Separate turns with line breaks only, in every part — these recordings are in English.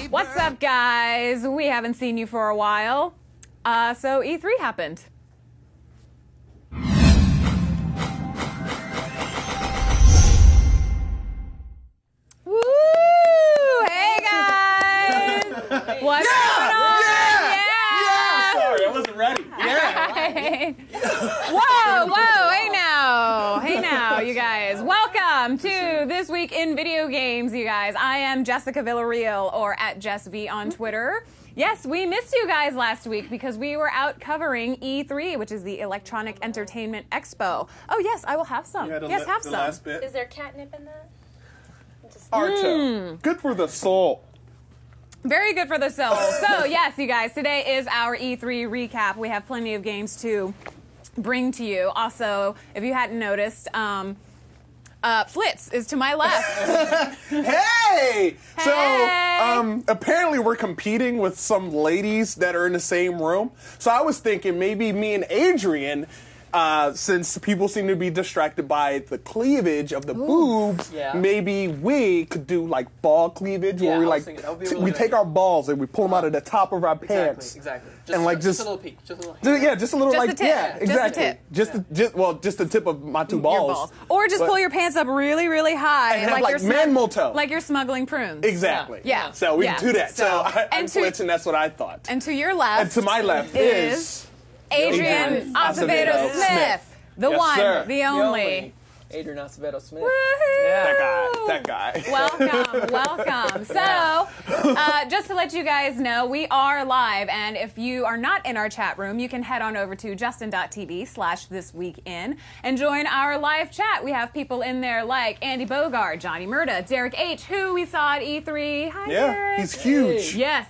What's up, guys? We haven't seen you for a while. So E3 happened. Woo! Hey, guys! What's going on?
Yeah! Sorry, I wasn't ready.
Yeah! Whoa! Hey now, you guys. Welcome to This Week in Video Games, you guys. I am Jessica Villarreal, or at JessV on Twitter. Yes, we missed you guys last week because we were out covering E3, which is the Electronic Entertainment Expo. Oh, yes, I will have some. Yes, have some.
Last bit.
Is there catnip in that?
Arto. Good for the soul.
Very good for the soul. So, yes, you guys, today is our E3 recap. We have plenty of games to bring to you. Also, if you hadn't noticed, Flitz is to my left.
Hey! So, apparently we're competing with some ladies that are in the same room. So I was thinking maybe me and Adrian, since people seem to be distracted by the cleavage of the boobs, maybe we could do like ball cleavage, where we we take our balls and we pull them out of the top of our pants.
Exactly.
And like just
a little peek, just a little.
Just a little
Just
like
the tip.
yeah, exactly.
Just the tip.
Just the tip of my two
Your
balls.
Or just pull your pants up really, really high.
And have, like, man moto.
Like you're smuggling prunes.
Exactly.
Yeah.
So we can do that. So I'm Flitz, and that's what I thought.
And to your left.
And to my left is
Adrian Acevedo Smith. The
Yes,
one,
sir.
the only.
Adrian Acevedo Smith.
Woohoo!
That guy.
Welcome. So, just to let you guys know, we are live, and if you are not in our chat room, you can head on over to justin.tv/thisweekin and join our live chat. We have people in there like Andy Bogart, Johnny Murda, Derek H., who we saw at E3. Hi, Derek.
He's huge.
Yes,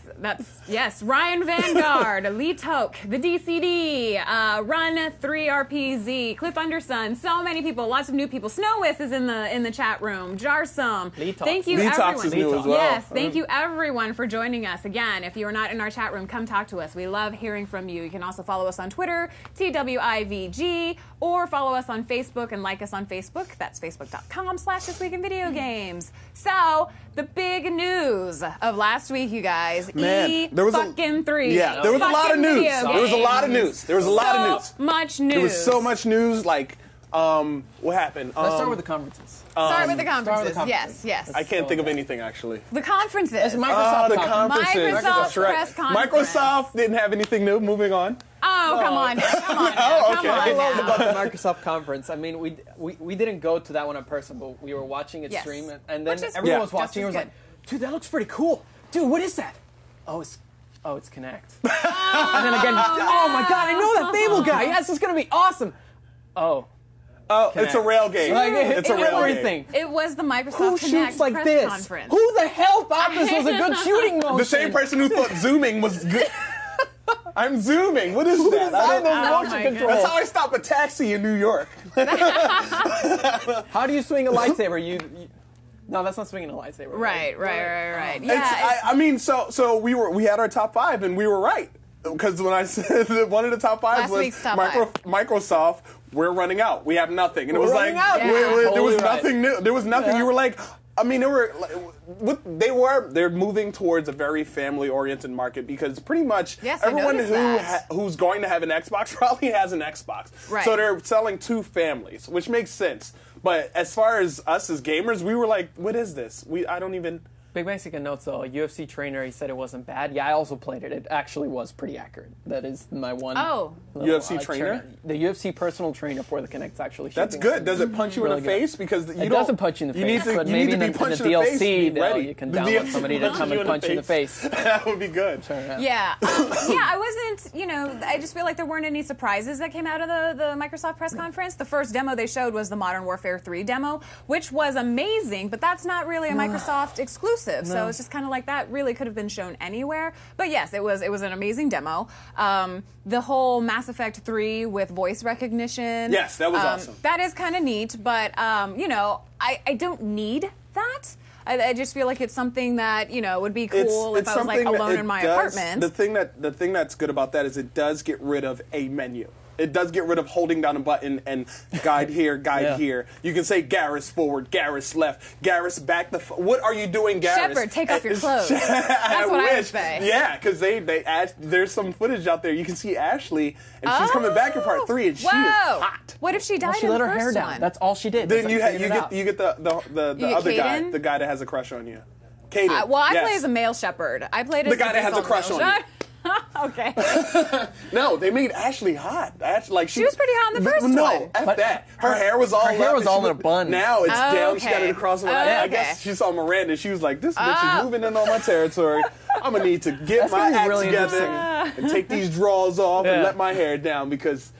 Ryan Vanguard, Lee Toke, the DCD, Run 3RPZ, Cliff Undersun, so many people, lots of new people. Snowith is in the chat room. Jarsum. Thank you, everyone.
Is new as well.
Yes, thank you everyone for joining us. Again, if you are not in our chat room, come talk to us. We love hearing from you. You can also follow us on Twitter, TWIVG, or follow us on Facebook and like us on Facebook. That's facebook.com/thisweekinvideogames. So, the big news of last week, you guys.
Man, there was
fucking 3.
Yeah, there was a lot of news. There was a lot of news. There was a lot of news.
So much news.
There was so much news. Like, what happened?
Let's start with the conferences.
Start with the conferences. Yes.
I can't think of anything actually.
The conferences.
Microsoft
the conferences.
Microsoft
That's right.
press conference.
Microsoft didn't have anything new. Moving on.
Oh, come on now. Come on now.
Oh,
Come
okay.
on
I loved
now.
about the Microsoft conference. I mean, we didn't go to that one in person, but we were watching it stream, and then
Which is-
everyone
Yeah.
was watching. and
Just
was
as
like, "Dude, that looks pretty cool. Dude, what is that? Oh, it's Kinect." And then again, oh my God, I know that Fable guy. Yes, it's gonna be awesome. Oh,
It's a rail game.
like,
It's a rail
everything.
game.
It was the Microsoft
Who
Connect
shoots like
press
this?
conference.
Who the hell thought this was a good shooting motion?
The same person who thought zooming was good. I'm zooming. What is that? I don't know.
Oh
motion
my
control.
That's how I stop a taxi in New York.
How do you swing a lightsaber? No, that's not swinging a lightsaber.
Right.
It's,
Yeah.
I mean, so we had our top 5 and we were right. Because when I said that one of the top 5
Last
was
week's top 5.
Microsoft, we're running out. We have nothing. And it was like,
running out.
Yeah.
there was
Totally right.
nothing new. There was nothing.
Yeah.
You were like, I mean, they're moving towards a very family-oriented market because pretty much
Yes, I
everyone
noticed that.
who's going to have an Xbox probably has an Xbox.
Right.
So they're selling to families, which makes sense. But as far as us as gamers, we were like, what is this? I don't even...
Big Mexican notes though, a UFC trainer, he said it wasn't bad. Yeah, I also played it. It actually was pretty accurate. That is my one.
Oh.
UFC trainer?
The UFC personal trainer for the Kinect's actually.
That's
shipping
good. Does it punch you in
Really
the
good.
face? Because
It doesn't punch you in the face, but maybe in the
punched in the face to
DLC,
be ready.
you can
The
download
DLC
somebody to come and punch you in the face.
That would be good.
Yeah. I wasn't, I just feel like there weren't any surprises that came out of the Microsoft press conference. The first demo they showed was the Modern Warfare 3 demo, which was amazing, but that's not really a Microsoft exclusive. So it's just kind of like that really could have been shown anywhere. But yes, it was an amazing demo. The whole Mass Effect 3 with voice recognition.
Yes, that was awesome.
That is kind of neat, but, I don't need that. I just feel like it's something that would be cool if I was like
something that
alone
it
in my
does-
apartment.
The thing that's good about that is it does get rid of a menu. It does get rid of holding down a button and guide here, guide here. You can say Garrus forward, Garrus left, Garrus back. What are you doing, Garrus?
Shepard, take off your clothes. That's what I would say.
Yeah, because there's some footage out there. You can see Ashley, and she's coming back in part 3, and she is hot.
What if she died
she
in
let
the
her
first
hair down.
one?
That's all she did.
Then you get the other guy, the guy that has a crush on you. Caden.
Well, I play as a male Shepard. I played as
the guy that has a crush on you.
Okay.
No, they made Ashley hot.
She was pretty hot in the first one.
No, that. Her hair was all
in a bun.
Now it's down.
Okay.
She got it across. I guess she saw Miranda. She was like, "This bitch is moving in on my territory. I'm gonna need to get my act together and take these drawers off and let my hair down because."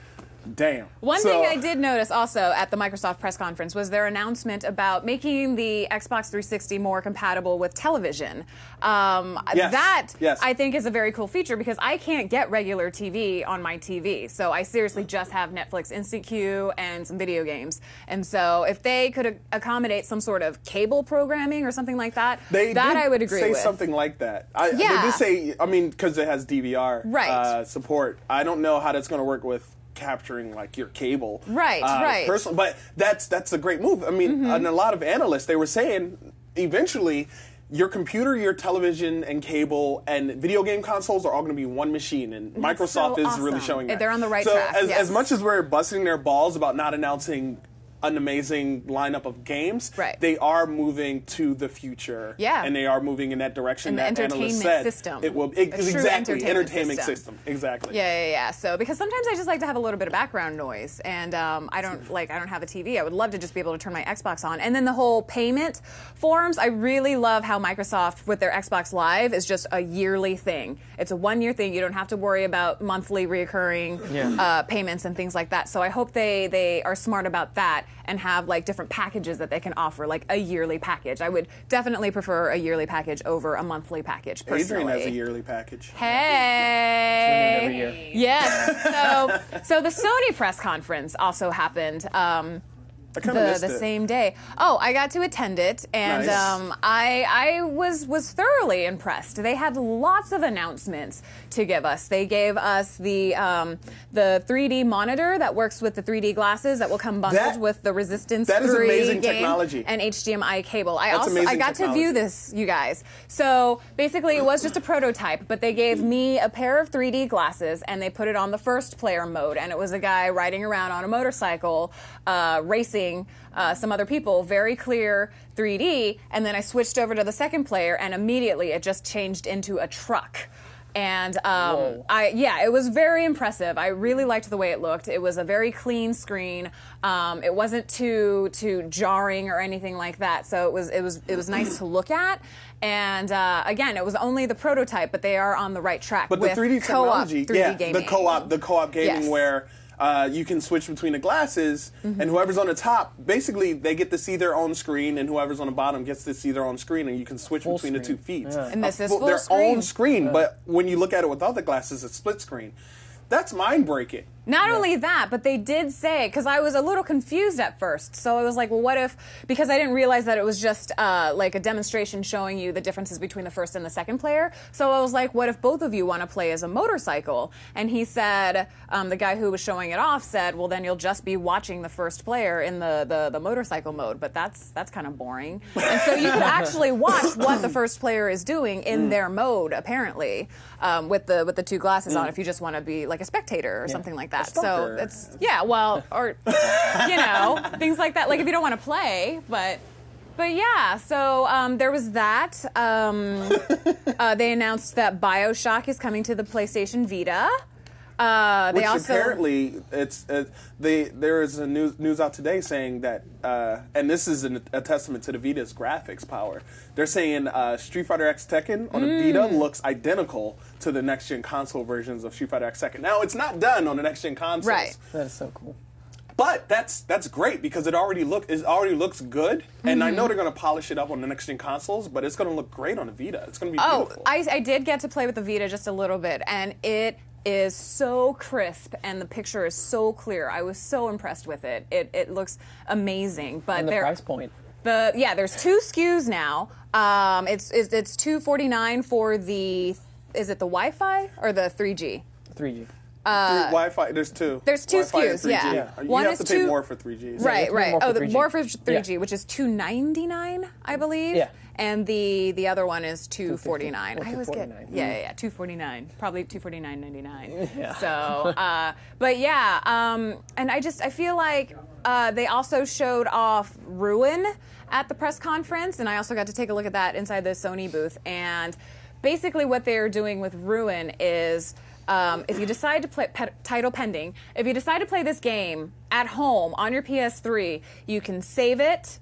Damn.
One thing I did notice also at the Microsoft press conference was their announcement about making the Xbox 360 more compatible with television. That I think is a very cool feature because I can't get regular TV on my TV. So I seriously just have Netflix Instant Queue and some video games. And so if they could accommodate some sort of cable programming or something like that, I would agree with.
Say something like that. They did say, because it has DVR support. I don't know how that's going to work with capturing like your cable,
right.
Personally, but that's a great move. I mean, and a lot of analysts they were saying eventually your computer, your television, and cable and video game consoles are all going to be one machine, and Microsoft is really showing that.
They're on the right track.
As much as we're busting their balls about not announcing an amazing lineup of games, they are moving to the future, and they are moving in that direction.
And
that analysts said it will entertainment system. Exactly.
Yeah. So because sometimes I just like to have a little bit of background noise, and I don't have a TV. I would love to just be able to turn my Xbox on, and then the whole payment forms. I really love how Microsoft with their Xbox Live is just a yearly thing. It's a 1-year thing. You don't have to worry about monthly reoccurring payments and things like that. So I hope they are smart about that and have like different packages that they can offer, like a yearly package. I would definitely prefer a yearly package over a monthly package, personally.
Adrian has a yearly package.
Hey!
Every year.
Yes. So the Sony press conference also happened. The same day. I got to attend it, and
nice.
I was thoroughly impressed. They had lots of announcements to give us. They gave us the 3D monitor that works with the 3D glasses that will come bundled with the Resistance 3
is amazing
game
technology.
And HDMI cable. I got to view this, you guys. So basically, it was just a prototype, but they gave me a pair of 3D glasses, and they put it on the first player mode, and it was a guy riding around on a motorcycle, racing some other people, very clear 3D, and then I switched over to the second player, and immediately it just changed into a truck. And it was very impressive. I really liked the way it looked. It was a very clean screen. It wasn't too jarring or anything like that. So it was nice to look at. And again, it was only the prototype, but they are on the right track.
But
with
the 3D technology,
3D gaming.
the co-op gaming where. You can switch between the glasses, and whoever's on the top, basically, they get to see their own screen, and whoever's on the bottom gets to see their own screen, and you can switch between the two feeds.
Yeah. And this is full
their
screen.
own screen, but when you look at it with other glasses, it's split screen. That's mind-breaking.
Not only that, but they did say, because I was a little confused at first, so I was like, well, what if, because I didn't realize that it was just like a demonstration showing you the differences between the first and the second player, so I was like, what if both of you want to play as a motorcycle? And he said, the guy who was showing it off said, well, then you'll just be watching the first player in the motorcycle mode, but that's kind of boring. And so you could actually watch what the first player is doing in their mode, apparently, with the two glasses on, if you just want to be like a spectator or something like that. So it's or things like that. Like if you don't want to play, but yeah. So there was that. They announced that BioShock is coming to the PlayStation Vita.
Which apparently there is a news out today saying that, and this is a testament to the Vita's graphics power. They're saying Street Fighter X Tekken on the Vita looks identical to the next gen console versions of Street Fighter X Tekken. Now it's not done on the next gen consoles.
Right.
That is so cool.
But that's great because it already looks good, and I know they're going to polish it up on the next gen consoles, but it's going to look great on the Vita. It's going to be beautiful.
I did get to play with the Vita just a little bit, and it is so crisp and the picture is so clear. I was so impressed with it. It looks amazing. But
and the price point.
There's 2 SKUs now. It's $249 for the, is it the Wi-Fi or the 3G?
3G.
Wi-Fi. There's two.
There's two
Wi-Fi and
SKUs,
3G.
yeah.
You
One
have
is
to pay
two-
more for 3G.
Right, right.
more
Oh,
for
the
3G.
more for 3G,
Yeah.
which is $299, I believe.
Yeah.
And the other one is $249.
Or
I always get
$249.
yeah, $249. Probably $249.99.
Yeah.
So, but yeah, and I feel like they also showed off Ruin at the press conference, and I also got to take a look at that inside the Sony booth. And basically, what they're doing with Ruin is. If you decide to play title pending, if you decide to play this game at home on your PS3, you can save it,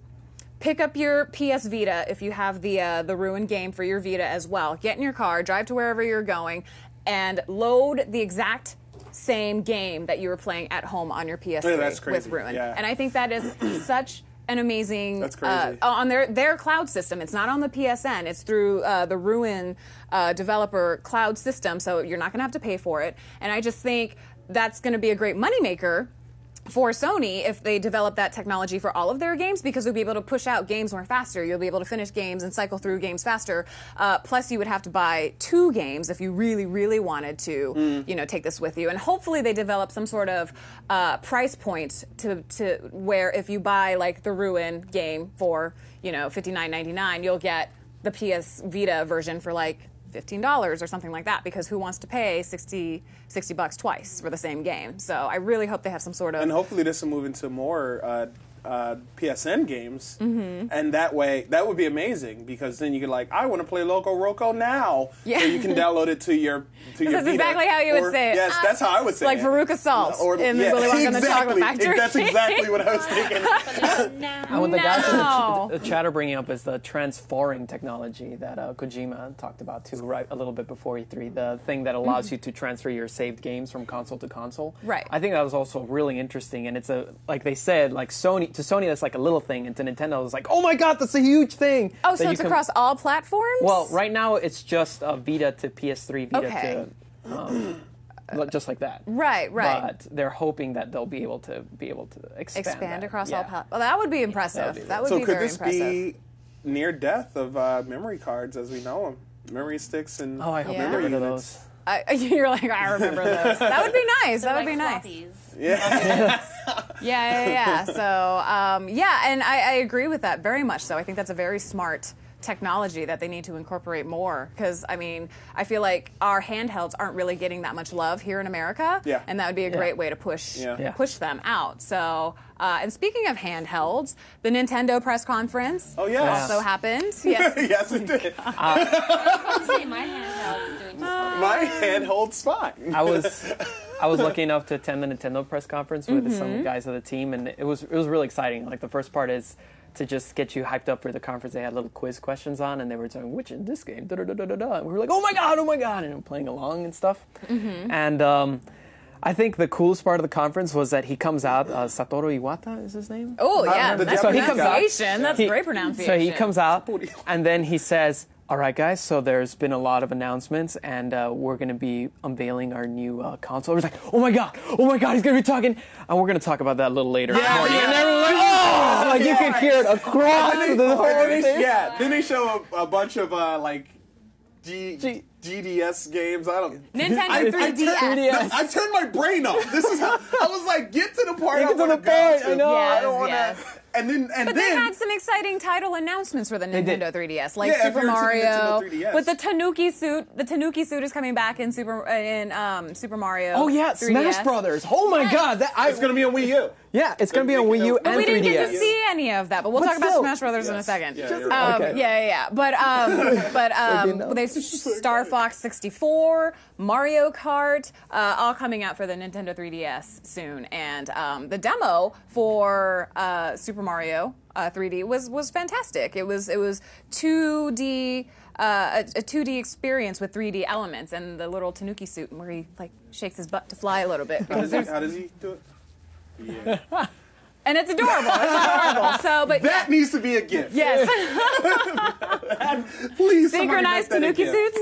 pick up your PS Vita if you have the Ruin game for your Vita as well. Get in your car, drive to wherever you're going, and load the exact same game that you were playing at home on your PS3
Yeah, that's crazy.
with Ruin.
Yeah.
And I think that is such an amazing
That's crazy.
on their cloud system. It's not on the PSN. It's through the Ruin developer cloud system, so you're not going to have to pay for it. And I just think that's going to be a great moneymaker for Sony if they develop that technology for all of their games, because they'll be able to push out games more faster. You'll be able to finish games and cycle through games faster. Plus, you would have to buy 2 games if you really, really wanted to, take this with you. And hopefully, they develop some sort of price point to where if you buy like the Ruin game for $59.99, you'll get the PS Vita version for like $15 or something like that, because who wants to pay $60 twice for the same game? So I really hope they have some sort of...
And hopefully this will move into more PSN games, and that way, that would be amazing, because then you could I want to play Loco Roco now,
Yeah.
so you can download it to your Vita.
That's exactly how you would say it.
Yes, that's how I would say
like
it.
Veruca Salt in
yeah,
Willy Wonka and the Chocolate Factory.
That's exactly what I was thinking.
And what the guys in
No.
the chat are bringing up is the transferring technology that Kojima talked about too, right? A little bit before E3, the thing that allows you to transfer your saved games from console to console.
Right.
I think that was also really interesting, and it's like they said, Sony that's like a little thing, and to Nintendo it's like, oh my god, that's a huge thing.
Oh,
that
so
you
it's
can-
across all platforms?
Well, right now it's just Vita to PS3, Vita
Okay.
to just like that.
Right.
But they're hoping that they'll be able to expand
Expand
that.
across
Yeah.
all platforms. Well, that would be impressive. That would
So
be
could
very
this
impressive.
be near death of memory cards as we know them? Memory sticks and
Oh, I hope
Yeah.
they get rid of
units.
those.
You're like, I remember those. That would be nice. That would be nice. Yeah. So, and I agree with that very much so. I think that's a very smart technology that they need to incorporate more, because, I feel like our handhelds aren't really getting that much love here in America,
Yeah.
and that would be a great way to push
Yeah.
push them out. So, and speaking of handhelds, the Nintendo press conference
Oh, yes.
also happened. Yes.
Yes, it did.
I'd say my handheld is doing just fine.
My handhold's fine.
I was lucky enough to attend the Nintendo press conference with some guys of the team, and it was really exciting. Like, the first part is to just get you hyped up for the conference. They had little quiz questions on, and they were saying, which in this game, da da da da da da. And we were like, oh my god, and I'm playing along and stuff. And I think the coolest part of the conference was that he comes out, Satoru Iwata is his name?
Oh, yeah.
the
That's
Japanese guy.
pronunciation. That's
He-
great pronunciation.
So he comes out, and then he says, all right, guys, so there's been a lot of announcements, and we're going to be unveiling our new console. It was like, oh my god, he's going to be talking, and we're going to talk about that a little later.
Yeah,
Morty.
yeah.
And everyone's like, oh! Like, you can hear it across the whole thing.
Then they show a bunch of GDS games. I don't.
Nintendo 3DS.
I turned my brain off. This is how I was like, get to the part.
Get
I
to
wanna
the
go
point,
to.
I know.
Yes,
I don't wanna.
yes.
And then
But they had some exciting title announcements for the
did.
Nintendo 3DS, like
Yeah,
Super
if you're into the
Mario
Nintendo 3DS.
with the Tanuki suit. The Tanuki suit is coming back in Super Mario.
Oh yeah,
3DS.
Smash Brothers. Oh my god,
it's gonna be on Wii U.
yeah, it's gonna be on Wii U and
We didn't
3DS.
get to see any of that, but we'll
But
talk about
still.
Smash Brothers in a second.
Yeah, you're right.
Okay.
Yeah. But they Star Fox 64, Mario Kart, all coming out for the Nintendo 3DS soon, and the demo for Super Mario 3D was fantastic. It was 2D. A 2D experience with 3D elements, and the little Tanuki suit where he shakes his butt to fly a little bit, because there's,
How does he do it? Yeah.
and it's adorable. So, but
That needs to be a gift.
yes,
Please. somebody
synchronized
make that a
Tanuki
gift.
suits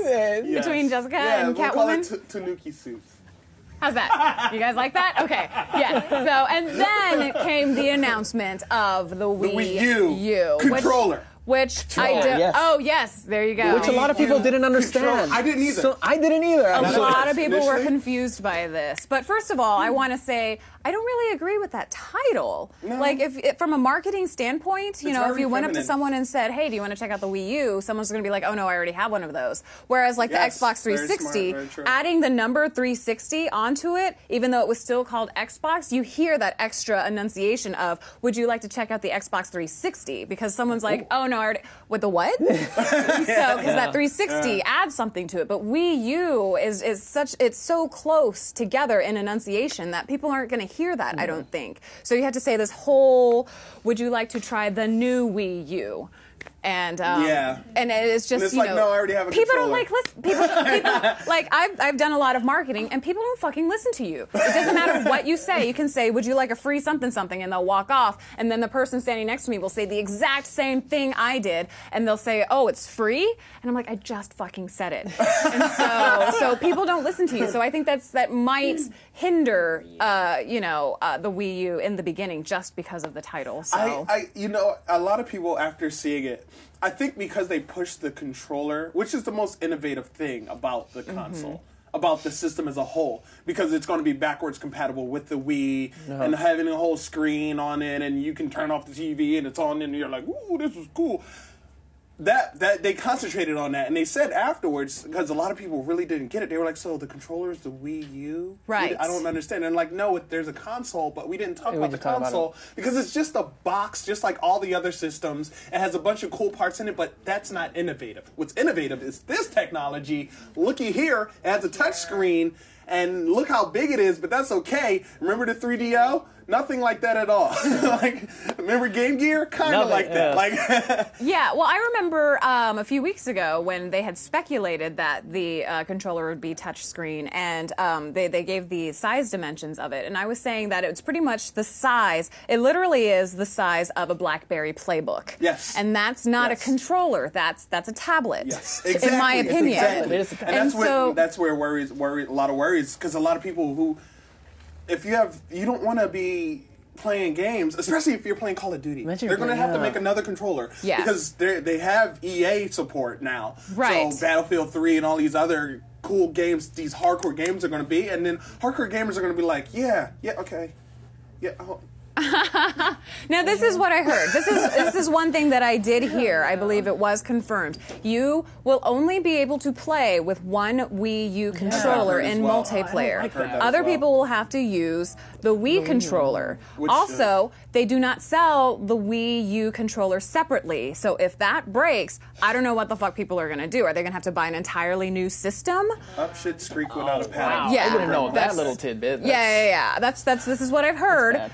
Yes.
between Jessica
Yeah,
and
we'll call
Catwoman.
it Tanuki suits.
How's that? You guys like that? Okay. Yes. So, and then came the announcement of the Wii
Wii U
which-
controller.
which I did.
yes.
Oh yes, there you go.
Which a lot of people didn't understand.
I didn't either.
So I didn't either.
A
Actually.
lot of people were
Initially?
confused by this. But first of all, I want to say I don't really agree with that title.
No.
Like, if from a marketing standpoint, you
It's
know, if
very
you went up to
feminine.
someone and said, "Hey, do you want to check out the Wii U?" Someone's going to be like, "Oh no, I already have one of those." Whereas, like
Yes,
the Xbox
very
360,
smart, very true.
adding the number 360 onto it, even though it was still called Xbox, you hear that extra enunciation of, "Would you like to check out the Xbox 360?" Because someone's like, "Oh no, I already with the what?" So because that 360 adds something to it, but Wii U is such, it's so close together in enunciation that people aren't going to hear that, I don't think. So you have to say this whole, "Would you like to try the new Wii U?" And and it's just,
And it's
you
like,
know,
no, I already have a
people
controller.
don't like listen. People like I've done a lot of marketing, and people don't fucking listen to you. It doesn't matter what you say. You can say, "Would you like a free something something?" and they'll walk off, and then the person standing next to me will say the exact same thing I did, and they'll say, "Oh, it's free," and I'm like, "I just fucking said it." And so people don't listen to you. So I think that might hinder, the Wii U in the beginning just because of the title. So.
A lot of people after seeing it, I think because they pushed the controller, which is the most innovative thing about the console, about the system as a whole, because it's going to be backwards compatible with the Wii and having a whole screen on it, and you can turn off the TV and it's on, and you're like, "Ooh, this is cool." That they concentrated on that, and they said afterwards, because a lot of people really didn't get it. They were like, "So the controller is the Wii U?"
Right.
I don't understand. And like, no, there's a console, but we didn't talk
we
about the
didn't talk about
console because it's just a box, just like all the other systems. It has a bunch of cool parts in it, but that's not innovative. What's innovative is this technology. Looky here, it has a touch screen, and look how big it is, but that's okay. Remember the 3DO? Nothing like that at all. Like, remember Game Gear? Kind of like that. Like,
Yeah, well, I remember a few weeks ago when they had speculated that the controller would be touchscreen, and they gave the size dimensions of it, and I was saying that it's pretty much the size. It literally is the size of a BlackBerry Playbook.
Yes.
And that's not
Yes.
a controller. That's a tablet.
yes, exactly.
In my opinion.
Exactly.
It is a tablet.
And that's where a lot of worries, because a lot of people who, if you don't want to be playing games, especially if you're playing Call of Duty,
Imagine
they're going to have to
yeah.
make another controller.
Yeah.
Because they have EA support now.
Right.
So Battlefield 3 and all these other cool games, these hardcore games are going to be, and then hardcore gamers are going to be like, yeah, okay. Yeah,
Now, this is what I heard. This is one thing that I did hear. I believe it was confirmed. You will only be able to play with one Wii U controller
I've heard
in
as well.
multiplayer.
I've heard that as
Other
well.
people will have to use the Wii controller.
Which,
Also, they do not sell the Wii U controller separately. So if that breaks, I don't know what the fuck people are going to do. Are they going to have to buy an entirely new system?
up shit streak without a paddle.
Wow.
Yeah.
I didn't know that
That's-
little tidbit.
Yeah. This is what I've heard.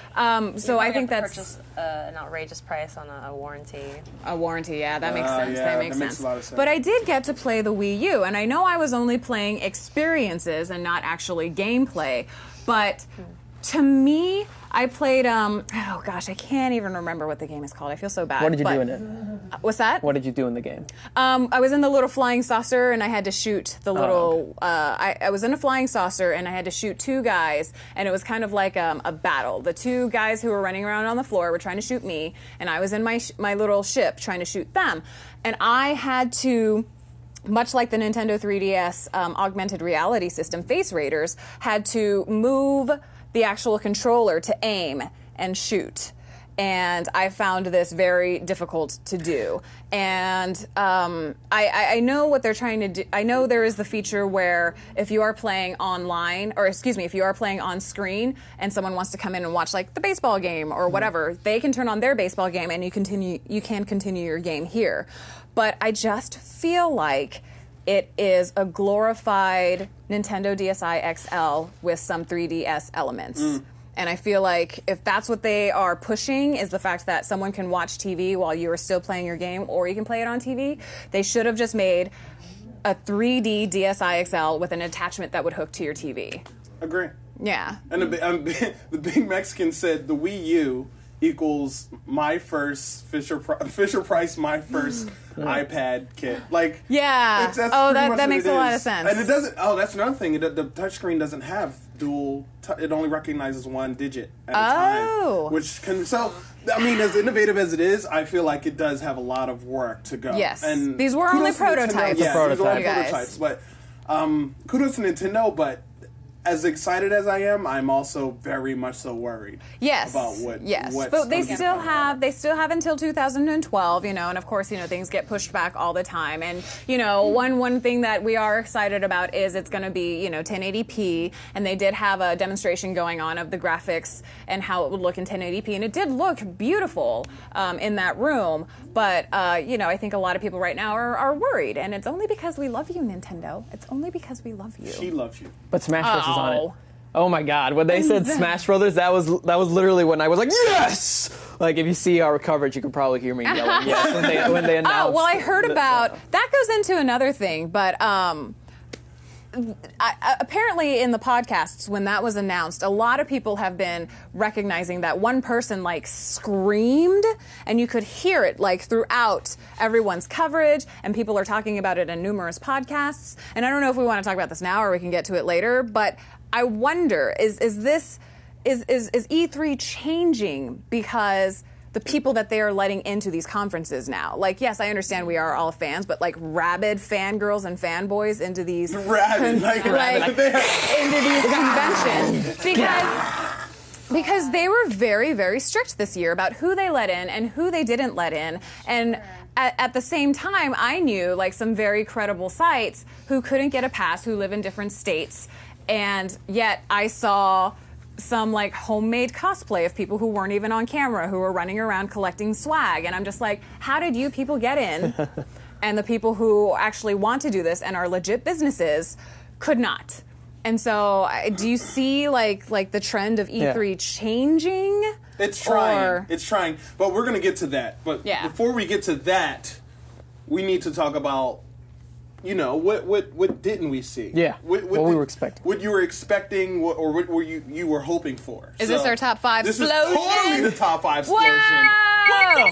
So I think that's
purchase an outrageous price on a warranty.
a warranty. Yeah, that makes sense.
yeah,
that makes
that makes
sense.
a lot of sense.
But I did get to play the Wii U, and I know I was only playing experiences and not actually gameplay. But to me, I played. Oh gosh, I can't even remember what the game is called. I feel so bad.
What did you
but-
do in it?
What's that?
What did you do in the game?
I was in the little flying saucer, and I had to shoot the little. I was in a flying saucer, and I had to shoot two guys, and it was kind of like a battle. The two guys who were running around on the floor were trying to shoot me, and I was in my little ship trying to shoot them, and I had to. Much like the Nintendo 3DS augmented reality system, Face Raiders had to move the actual controller to aim and shoot. And I found this very difficult to do. And I know what they're trying to do. I know there is the feature where if you are playing online, or excuse me, if you are playing on screen and someone wants to come in and watch like the baseball game or whatever, they can turn on their baseball game and you can continue your game here. But I just feel like it is a glorified Nintendo DSi XL with some 3DS elements. And I feel like if that's what they are pushing, is the fact that someone can watch TV while you are still playing your game, or you can play it on TV, they should have just made a 3D DSi XL with an attachment that would hook to your TV.
Agree.
Yeah.
And the big Mexican said the Wii U equals my first Fisher Price, my first iPad kit. Like,
Yeah.
that's
Oh,
pretty much
that
what
makes
it
a lot
is.
of sense.
And it doesn't. Oh, that's another thing. The touchscreen doesn't have dual. It only recognizes one digit at a
Oh.
time. Which can I mean, as innovative as it is, I feel like it does have a lot of work to go.
Yes.
And
These were only
kudos to Nintendo.
prototypes.
Yeah,
It's a
these were only
prototype.
prototypes. But kudos to Nintendo, but as excited as I am, I'm also very much so worried.
Yes.
About what's
but they
gonna be
still
coming
have
out.
they still have until 2012, and of course, things get pushed back all the time. And one thing that we are excited about is it's going to be 1080p, and they did have a demonstration going on of the graphics and how it would look in 1080p, and it did look beautiful in that room. But I think a lot of people right now are worried, and it's only because we love you, Nintendo. It's only because we love you.
She loves you.
But Smash Bros. Is on it.
Oh.
Oh my God! When they said Smash Brothers, that was literally when I was like, yes! Like if you see our coverage, you can probably hear me yelling yes when they announced.
Oh well, I heard about that. Goes into another thing, but apparently in the podcasts when that was announced, a lot of people have been recognizing that one person screamed, and you could hear it throughout everyone's coverage, and people are talking about it in numerous podcasts. And I don't know if we want to talk about this now or we can get to it later, but I wonder is E3 changing because the people that they are letting into these conferences now? Yes, I understand we are all fans, but rabid fangirls and fanboys into these
Rabid,
into these conventions because they were very, very strict this year about who they let in and who they didn't let in. And at the same time, I knew some very credible sites who couldn't get a pass, who live in different states, and yet I saw some homemade cosplay of people who weren't even on camera, who were running around collecting swag. And I'm just how did you people get in? And the people who actually want to do this and are legit businesses could not. And so do you see the trend of E3 changing?
It's trying. It's trying. But we're going to get to that. But before we get to that, we need to talk about what didn't we see?
Yeah, what we were expecting.
What you were expecting, or what were you were hoping for.
Is this our top 5
This
explosion?
is totally the top 5 explosion.
Wow!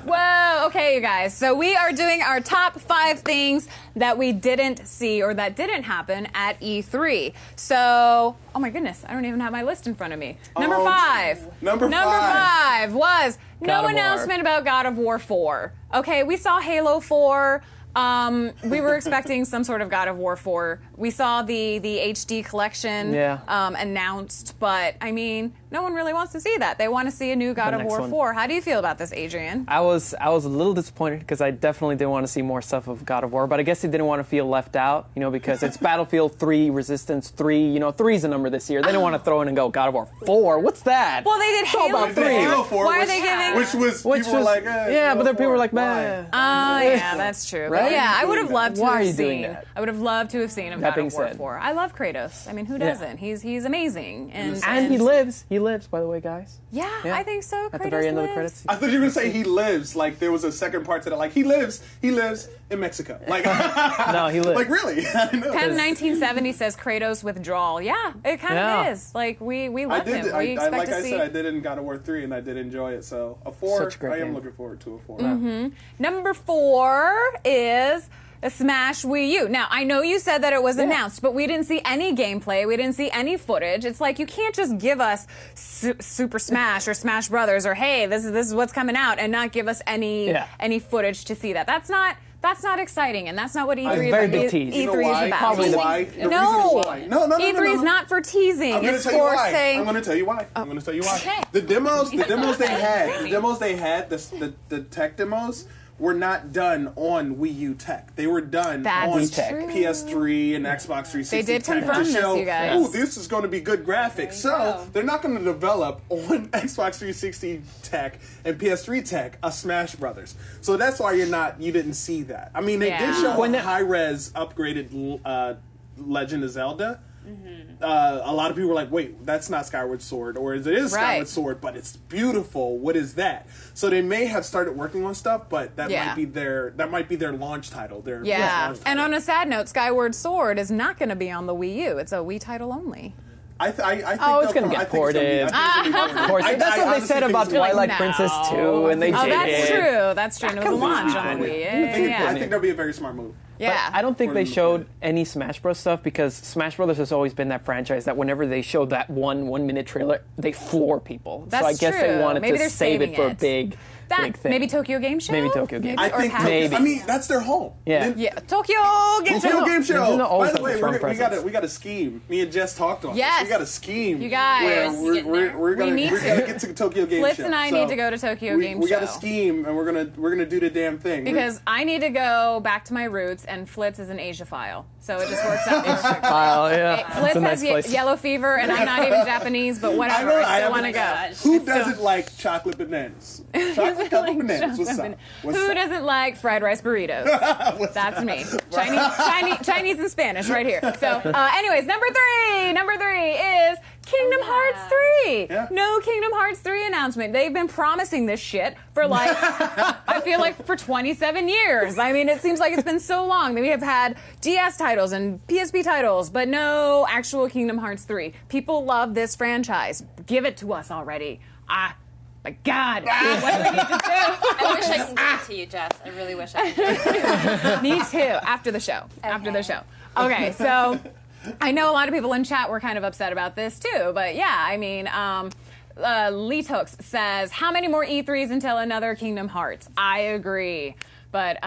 Whoa, okay, you guys. So we are doing our top 5 things that we didn't see or that didn't happen at E3. So, oh my goodness, I don't even have my list in front of me. Number 5.
Number
5 was no
God of War.
announcement about God of War 4. Okay, we saw Halo 4. We were expecting some sort of God of War 4. We saw the HD collection announced, but I mean, no one really wants to see that. They want to see a new God of War 4. How do you feel about this, Adrian?
I was a little disappointed because I definitely didn't want to see more stuff of God of War, but I guess they didn't want to feel left out, because it's Battlefield 3, Resistance 3, 3's a number this year. They didn't want to throw in and go God of War 4. What's that?
Well, they did
How
Halo
about
4.
Halo 4,
Why are they giving?
People were like,
yeah, but then people were like, man.
Yeah, that's true.
Right?
But yeah, I would have loved to
Why are
have
you doing
seen.
that?
I would have loved to have seen a
That
God
being
of War
said.
4. I love Kratos. I mean, who doesn't? He's amazing.
And he lives. He lives, by the way, guys.
Yeah, I think so.
At
Kratos
the very end of the
lives.
credits.
I thought you were going to say he lives. There was a second part to that. He lives in Mexico.
No, he lives.
Really? I know.
Pen 1970 says Kratos withdrawal. Yeah, it kind of is. We love him. We expect
like
to
I
see.
said, I did in God of War 3, and I did enjoy it. So a 4,
Such a great
I am
game.
looking forward to a 4.
Number 4 is a Smash Wii U. Now, I know you said that it was announced, but we didn't see any gameplay. We didn't see any footage. It's you can't just give us Super Smash or Smash Brothers or hey, this is what's coming out, and not give us any footage to see that. That's not exciting, and that's not what E3
very big tease.
E3
You know why?
is about.
Probably the why? The
No.
reason why. No.
E3 is not for teasing.
I'm going to
It's
tell you
for
why.
saying.
I'm going to tell you why. I'm going to tell you why.
Okay.
The demos they had, the tech demos were not done on Wii U tech. They were done
That's
on
true.
PS3 and Xbox 360
They did
tech
confirm
to
this,
show,
you guys.
oh, this is going to be good graphics. So they're not going to develop on Xbox 360 tech and PS3 tech a Smash Brothers. So that's why you didn't see that. I mean, they did show a high-res upgraded Legend of Zelda. A lot of people were like, wait, that's not Skyward Sword, or it is Skyward Sword, but it's beautiful. What is that? So they may have started working on stuff, but that might be their launch title. Their launch title.
And on a sad note, Skyward Sword is not going to be on the Wii U. It's a Wii title only.
I think
it's going to get ported. That's what they said about Twilight Princess 2, and they did
that's
it.
true. That's true. And it was a launch on Wii.
I think that'd be a very smart move.
Yeah.
But I don't think
Where
they
do you
showed
put it?
any Smash Bros stuff because Smash Brothers has always been that franchise that whenever they show that one-minute trailer, they floor people.
That's
so I guess
true.
they wanted
Maybe
to
they're
save it
saving
for a
it.
big thing.
Maybe Tokyo Game Show?
Maybe Tokyo Game
I
Show.
think
Maybe.
I mean, that's their home.
Yeah.
Nin-
Yeah, Tokyo Game
Tokyo
Show.
Game Show.
Nintendo always
By the
has
way,
a strong presence.
we got a scheme. Me and Jess talked on
Yes.
this. We got a scheme.
You guys.
where
Getting there.
we're gonna
We need
we're
to.
gonna get to Tokyo Game
Flitz
Show.
and I
So
need to go to Tokyo Game
we got a
Show.
scheme, and we're gonna do the damn thing.
Because I need to go back to my roots, and Flitz is an Asiaphile. So it just works out.
Oh, yeah.
Flitz
It's a nice
has
place.
yellow fever, and I'm not even Japanese, but whatever. I still want to go.
Who doesn't like chocolate bananas? Chocolate covered bananas. What's up?
Who doesn't like fried rice burritos? That's me. Chinese and Spanish right here. So, anyways, number three is Kingdom Hearts 3.
Yeah.
No Kingdom Hearts 3 announcement. They've been promising this shit for like, I feel like for 27 years. I mean, it seems like it's been so long. We have had DS titles and PSP titles, but no actual Kingdom Hearts 3. People love this franchise. Give it to us already. My God, what do we need to do?
I wish I could give it to you, Jess. I really wish I could.
Me too. After the show. After the show. Okay, so I know a lot of people in chat were kind of upset about this too, but yeah, I mean, Lee Tooks says, how many more E3s until another Kingdom Hearts? I agree. But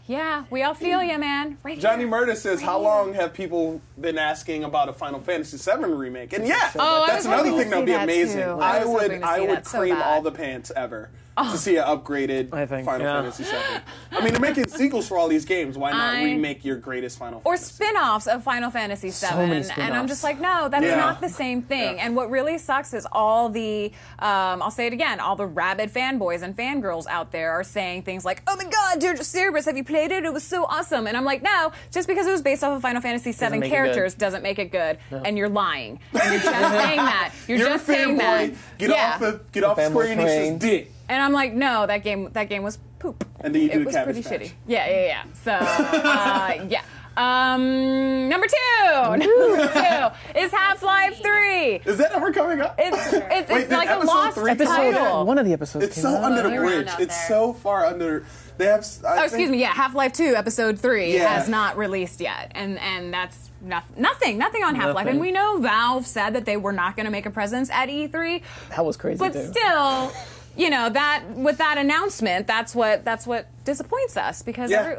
yeah, we all feel you, man. Right
Johnny
here.
Murda says, how long have people been asking about a Final Fantasy VII remake? And yeah,
Oh, I
that's
was hoping
another
to
thing that'll
see
be
that,
amazing.
too. I was hoping to
I
see
would
that so
cream
bad.
all the pants ever to see an upgraded
I think,
Final
yeah.
Fantasy VII. I mean, they're making sequels for all these games. Why not
I-
remake your greatest Final
Or
Fantasy?
spin-offs of Final Fantasy VII.
many
And I'm
spin-offs.
just like, no, that's
Yeah.
not the same thing.
Yeah.
And what really sucks is all the, I'll say it again, all the rabid fanboys and fangirls out there are saying things like, oh my God, dear Cerberus, have you played it? It was so awesome. And I'm like, no, just because it was based off of Final Fantasy VII
make it
characters
good.
doesn't make it good. And you're lying. And you're just saying that. You're
You're
just
a
saying that.
fanboy. Get off
fanboy
Square Enix's
train.
dick.
And I'm like, no, that game was poop.
And then you do
It
the
was
Cabbage
pretty
Patch.
shitty. Yeah. So, yeah. Number two is Half-Life 3.
Is that ever coming up?
It's
Wait,
like a
episode
lost
3 come out
title.
yet?
One of the episodes
It's
came
so
out.
under the
You're around
bridge.
out
It's
there.
so far under. They have.
Oh, excuse me. Yeah, Half-Life 2 Episode 3
Yeah.
has not released yet, and that's nothing on Half-Life.
Nothing.
And we know Valve said that they were not going to make a presence at E3,
That was crazy,
but
too.
still, you know, that with that announcement, that's what disappoints us because
Yeah.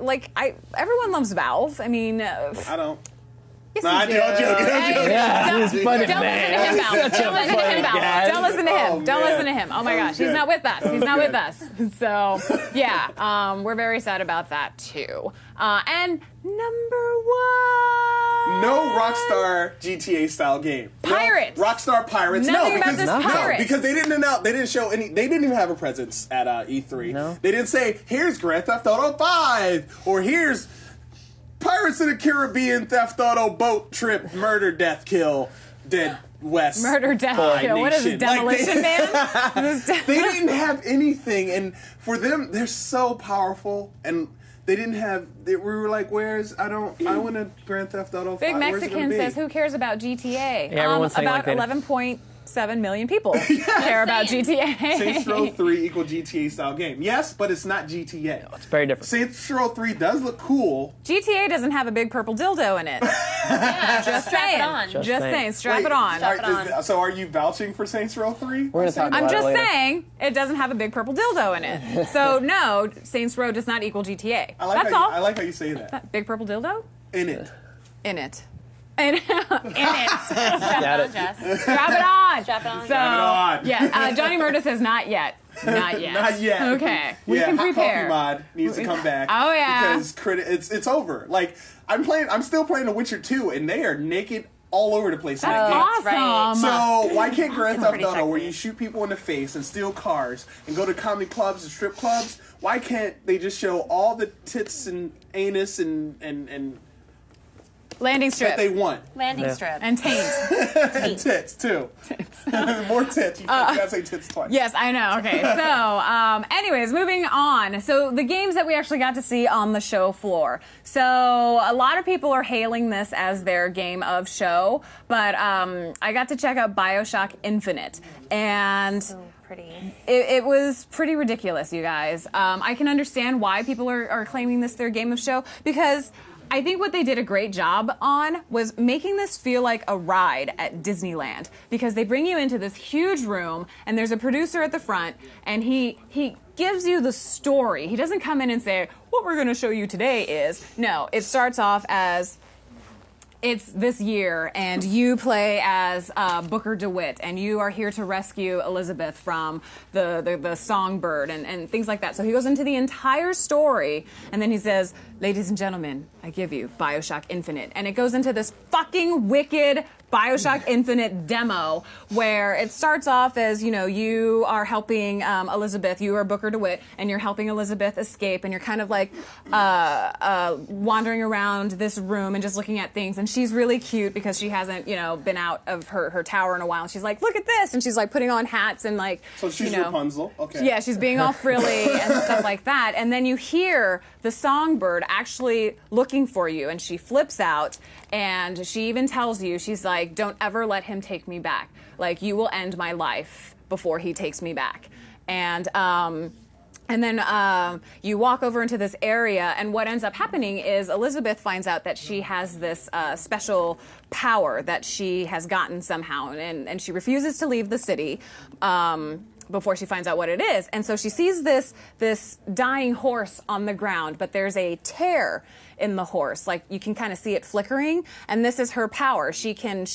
everyone loves Valve. I mean,
I don't.
yes,
No,
you
I'm
do.
joking.
Hey,
Yeah,
don't-
he's funny,
Don't
man.
listen to him, Val. Don't listen to him, Val.
guy.
Don't listen to him.
Oh,
Don't
man.
listen to him. Oh my
That
gosh,
was
he's
good.
not with us.
That
He's
was
not
good.
with us. So yeah, we're very sad about that too. And number one.
No Rockstar GTA style game.
Pirates.
No Rockstar Pirates.
Nothing
no,
about
because
this
no,
Pirates.
because they didn't announce. They didn't show any. They didn't even have a presence at E3.
No.
They didn't say, "Here's Grand Theft Auto 5" or "Here's Pirates of the Caribbean Theft Auto boat trip murder death kill dead West
Murder, death,
by
kill. What is
Nation."
it, Demolition Man?
They didn't have anything, and for them, they're so powerful, and they didn't have. We were like, "Where's? I want a Grand Theft Auto 5.
Big
Where's it
Mexican
gonna be?"
says, "Who cares about GTA?"
Yeah, everyone's saying
about
like they-
11.7 million people care about GTA.
Saints Row 3 equal GTA style game. Yes, but it's not GTA.
It's very different.
Saints Row 3 does look cool.
GTA doesn't have a big purple dildo in it. Just
Strap
saying.
it on.
Just
saying.
saying. Strap
Wait,
it on.
Strap it on.
So are you vouching for Saints Row 3?
We're gonna talk
I'm
about
just
it later.
saying it doesn't have a big purple dildo in it. So no, Saints Row does not equal GTA.
I like
That's
how
all.
I like how you say that.
Big purple dildo
In it.
in it. In it.
Got it.
Jess.
Strap it on.
Strap it on.
So,
Strap it on.
yeah, Johnny Murda says not yet. Not yet.
Not yet.
Okay. We
Yeah,
can
Hot
prepare.
Coffee Mod needs to come back.
Oh, yeah.
Because it's over. Like I'm still playing The Witcher 2, and they are naked all over the place in that game.
Awesome.
right.
So why can't Grand Theft
pretty
Auto, where
sexy.
you shoot people in the face and steal cars and go to comedy clubs and strip clubs, why can't they just show all the tits and anus and
Landing
that
strip
they want?
Landing
Yeah.
strip.
and taint.
And tits too. More tits. You gotta say tits twice.
Yes, I know. Okay, so anyways, moving on. So the games that we actually got to see on the show floor. So a lot of people are hailing this as their game of show, but I got to check out BioShock Infinite, and
So pretty.
it was pretty ridiculous, you guys. I can understand why people are claiming this their game of show because I think what they did a great job on was making this feel like a ride at Disneyland, because they bring you into this huge room and there's a producer at the front and he gives you the story. He doesn't come in and say, what we're going to show you today is, no, it starts off as, it's this year, and you play as Booker DeWitt, and you are here to rescue Elizabeth from the songbird and things like that. So he goes into the entire story, and then he says, ladies and gentlemen, I give you BioShock Infinite. And it goes into this fucking wicked BioShock Infinite demo where it starts off as, you are helping Elizabeth, you are Booker DeWitt, and you're helping Elizabeth escape, and you're kind of like wandering around this room and just looking at things. And she's really cute because she hasn't, been out of her tower in a while. And she's like, look at this. And she's like putting on hats and like,
so she's Rapunzel. Okay.
Yeah, she's being all frilly and stuff like that. And then you hear the songbird actually looking for you, and she flips out, and she even tells you, she's like, don't ever let him take me back. Like, you will end my life before he takes me back. And then you walk over into this area, and what ends up happening is Elizabeth finds out that she has this special power that she has gotten somehow, and she refuses to leave the city before she finds out what it is. And so she sees this dying horse on the ground, but there's a tear in the horse. Like, you can kind of see it flickering, and this is her power. She can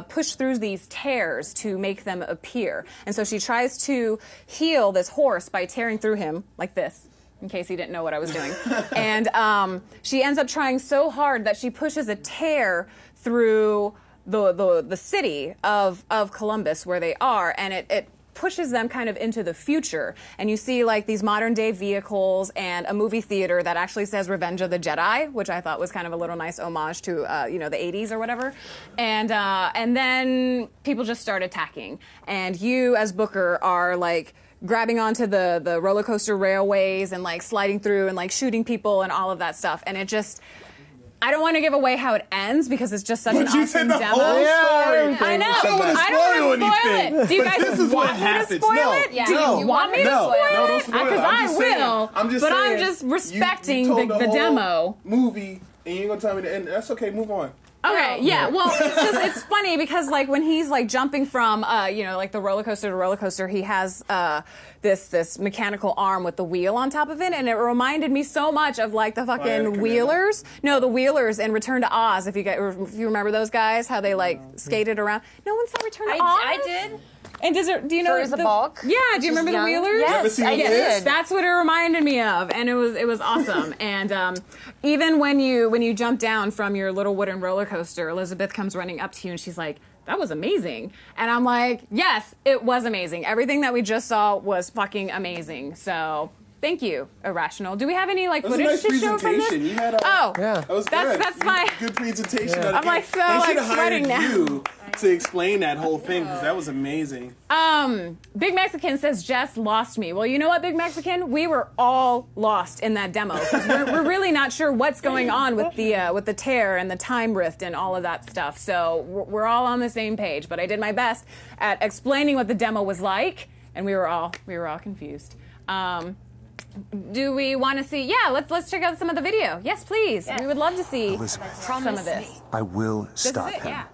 push through these tears to make them appear. And so she tries to heal this horse by tearing through him like this, in case he didn't know what I was doing. And she ends up trying so hard that she pushes a tear through the city of Columbus where they are, and it pushes them kind of into the future. And you see like these modern day vehicles and a movie theater that actually says Revenge of the Jedi, which I thought was kind of a little nice homage to the 80s or whatever. And then people just start attacking, and you as Booker are like grabbing onto the roller coaster railways and like sliding through and like shooting people and all of that stuff. And it just, I don't want to give away how it ends because it's just such an awesome demo.
Story.
I know.
I don't want to spoil anything.
It. Do you guys want me to spoil it?
Yeah.
Do you want me to spoil it?
Don't spoil it.
Because I will.
I'm just
respecting
you
the demo.
Movie, and you ain't gonna tell me the end. That's okay. Move on.
Okay, yeah. Well, it's funny because like when he's like jumping from like the roller coaster to roller coaster, he has this mechanical arm with the wheel on top of it, and it reminded me so much of like the fucking Wheelers. No, the Wheelers in Return to Oz. If you remember those guys, how they like skated around. No one saw Return to Oz.
I did.
And do you know
the bulk?
Yeah, do you remember the Wheelers?
Yes, I did.
That's what it reminded me of, and it was awesome. And even when you jump down from your little wooden roller coaster, Elizabeth comes running up to you and she's like, that was amazing. And I'm like, yes, it was amazing. Everything that we just saw was fucking amazing. So thank you, Irrational. Do we have any like footage to show from this?
You had
that
was good.
That's my
good presentation.
Yeah. I'm like so like sweating now.
You to explain that whole thing because that was amazing.
Big Mexican says Jess lost me. Well, you know what, Big Mexican? We were all lost in that demo because we're really not sure what's going on with the tear and the time rift and all of that stuff. So we're all on the same page. But I did my best at explaining what the demo was like, and we were all confused. Do we want to see? Yeah, let's check out some of the video. Yes, please. Yes. We would love to see some of this.
I will stop him.
Yeah.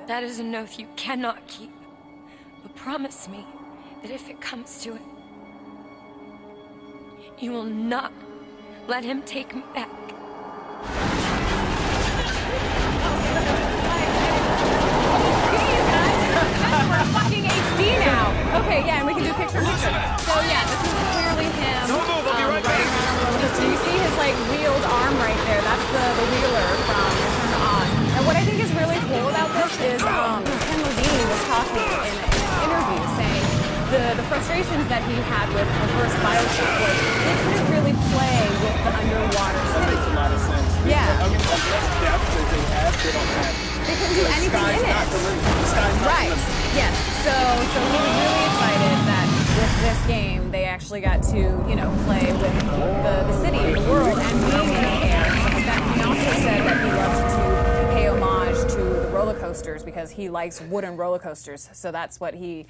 That is an oath you cannot keep. But promise me that if it comes to it, you will not let him take me back.
We're fucking HD now. Okay, yeah, and we can do picture-in-picture. So yeah, this is clearly him.
Don't move, I'll be right back.
So you see his like wheeled arm right there. That's the wheeler from Return to Oz. And what I think is really cool about this is Ken Levine was talking in an interview saying the frustrations that he had with the first BioShock was they couldn't really play with the underwater city.
That makes a lot of sense.
Yeah.
I mean, as much depth as they have, they don't have.
They couldn't do anything in it.
The sky's not
Right. Yes. So he was really excited that with this game they actually got to, play with the city and the world and being in the air and stuff like that. He also said that he loved to pay homage to the roller coasters because he likes wooden roller coasters. So that's what he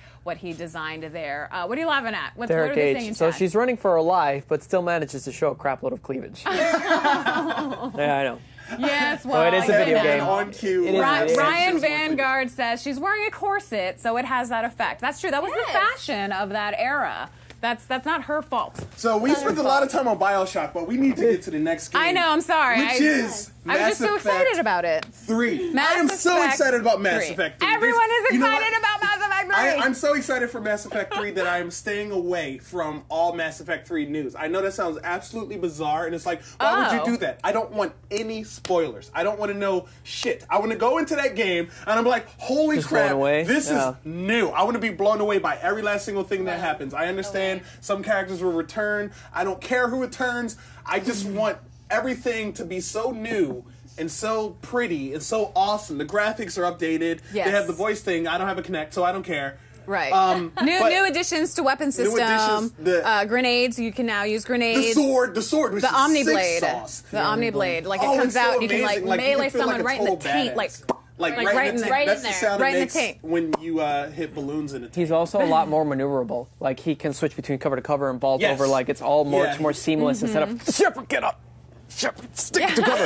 designed there. What are you laughing at? What are they saying in
So
chat?
she's running for her life, but still manages to show a crap load of cleavage. Yeah, I know.
Yes, well,
it is a video game.
On cue.
It is.
Ryan Vanguard says she's wearing a corset, so it has that effect. That's true. That was the fashion of that era. That's not her fault.
So we spent a lot of time on BioShock, but we need to get to the next game.
I know. I'm sorry.
Which is
I was just so excited about it.
3.
Mass
I am so
Effect
excited about Mass
3.
Effect 3.
Everyone is
You know what?
excited about Mass Effect 3.
I'm so excited for Mass Effect 3 that I am staying away from all Mass Effect 3 news. I know that sounds absolutely bizarre, and it's like, why would you do that? I don't want any spoilers. I don't want to know shit. I want to go into that game, and I'm like, holy
Just
crap,
blown away?
this
Yeah.
is new. I want to be blown away by every last single thing that happens. I understand some characters will return. I don't care who returns. I just want everything to be so new and so pretty and so awesome. The graphics are updated.
Yes.
They have the voice thing. I don't have a Kinect, so I don't care.
Right.
but
New additions to weapon system.
additions,
grenades. You can now use
The
grenades.
sword, which
The
is
Omniblade.
sick sauce.
The Omniblade. Like it
Oh,
comes
it's so
out and you can like
amazing. Like, you
melee
can feel
someone
like a
right in the
total
taint.
badass. Like
right
right
in
in the
the-
taint.
right
That's
in
the
there.
sound
Right
it
in the
makes
taint.
when you hit balloons in the taint.
He's also a lot more maneuverable. Like he can switch between cover to cover and vault
Yes.
over. Like it's all much more seamless instead of Shepard, get up. Shepard, stick to cover.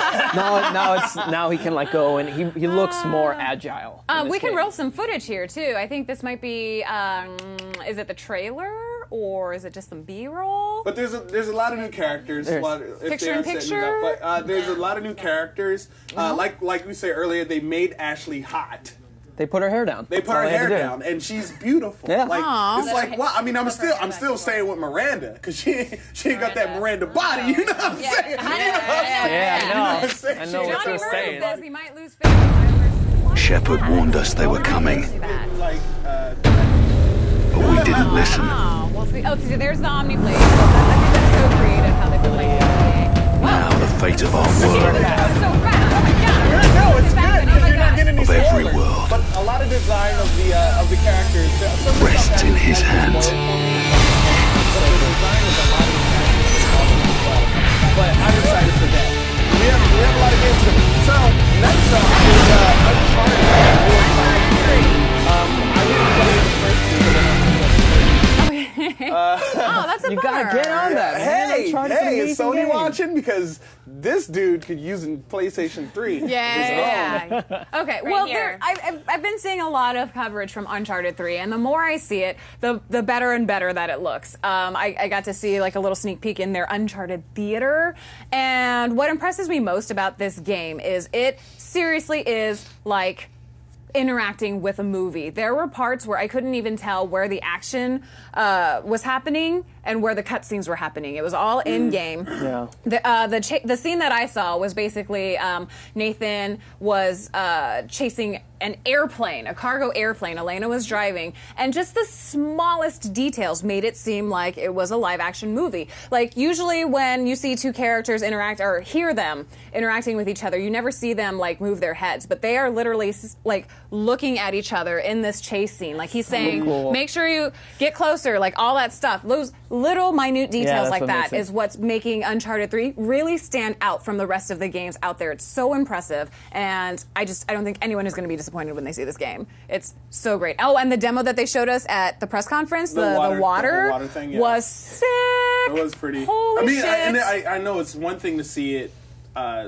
now he can like go and he looks more agile. in this
We can
game.
roll some footage here too. I think this might be. Is it the trailer or is it just some B-roll?
But there's a lot of new characters. A lot of, if
Picture
they
in
are setting it
picture?
up. But there's a lot of new characters. Like we said earlier, they made Ashley hot.
They put her hair down.
They put
That's all
her
they had
hair
to do.
down, and she's beautiful.
Yeah.
Like
Aw.
it's like, wow. I mean, I'm still staying with Miranda because she ain't got that Miranda body. You know what I'm saying?
Yeah, I know.
what I'm saying?
I know what
Johnny
you're
Murray
saying.
says he might lose family members.
Shepard warned us they were coming,
Like,
but we didn't listen.
Oh, well, see, see, there's the Omniblade. I think that's so creative how they put like.
Now the fate of our
That
world,
was so fast. Oh my god.
no, it's
What's
good
happening?
because
Oh my
you're not
God.
getting any
Of every
spoilers.
world.
But a lot of design of the characters some of the
Rests
stuff
in
hasn't
his
been
hands.
spoiled for me. But the design of a lot of the characters is awesome as well. But I'm excited for that. We have a lot of games to go. So next up is Uncharted. I didn't play it first because I don't
Oh, that's a
You gotta
bummer.
get on that, man. Uncharted's an
Hey, is
amazing
Sony
game.
watching? Because this dude could use in PlayStation 3.
Yeah. Okay. Well,
here.
I've been seeing a lot of coverage from Uncharted 3, and the more I see it, the better and better that it looks. I got to see like a little sneak peek in their Uncharted theater, and what impresses me most about this game is it seriously is like interacting with a movie. There were parts where I couldn't even tell where the action was happening and where the cutscenes were happening. It was all in game.
Yeah.
The scene that I saw was basically Nathan was chasing an airplane, a cargo airplane. Elena was driving, and just the smallest details made it seem like it was a live-action movie. Like usually when you see two characters interact or hear them interacting with each other, you never see them like move their heads, but they are literally like looking at each other in this chase scene. Like he's saying,
cool.
make sure you get closer, like all that stuff. Those little minute details
that's
like
what
that
makes it-
is what's making Uncharted 3 really stand out from the rest of the games out there. It's so impressive, and I don't think anyone is going to be disappointed when they see this game. It's so great. Oh, and the demo that they showed us at the press conference, the water
thing, yeah.
was sick.
It was pretty.
Holy
I mean,
shit.
I know it's one thing to see it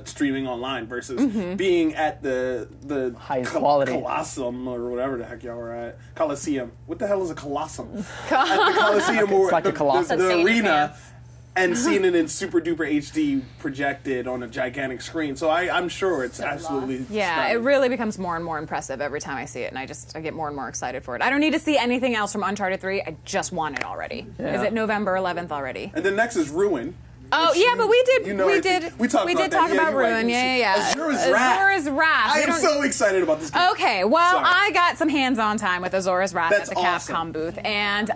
streaming online versus being at the
Highest quality.
Colosseum or whatever the heck y'all were at. Coliseum. What the hell is a Colossum? At the Coliseum or
like a Colossus.
the
Seeing it
arena.
advance.
And seeing it in super duper HD projected on a gigantic screen, so I'm sure it's absolutely
Yeah,
stunning.
it really becomes more and more impressive every time I see it, and I get more and more excited for it. I don't need to see anything else from Uncharted 3. I just want it already.
Yeah.
Is it November 11th already?
And then next is Ruin.
Oh
which
yeah, but we did.
you know,
we
I
did.
think- we talked
we
about
did
that.
talk
Yeah,
about
you're right.
Ruin. Yeah.
Azura's Wrath.
Azura's Wrath.
I
We
am
don't-
so excited about this game.
Okay, well,
Sorry.
I got some hands-on time with Azura's Wrath
That's
at the
awesome.
Capcom booth, and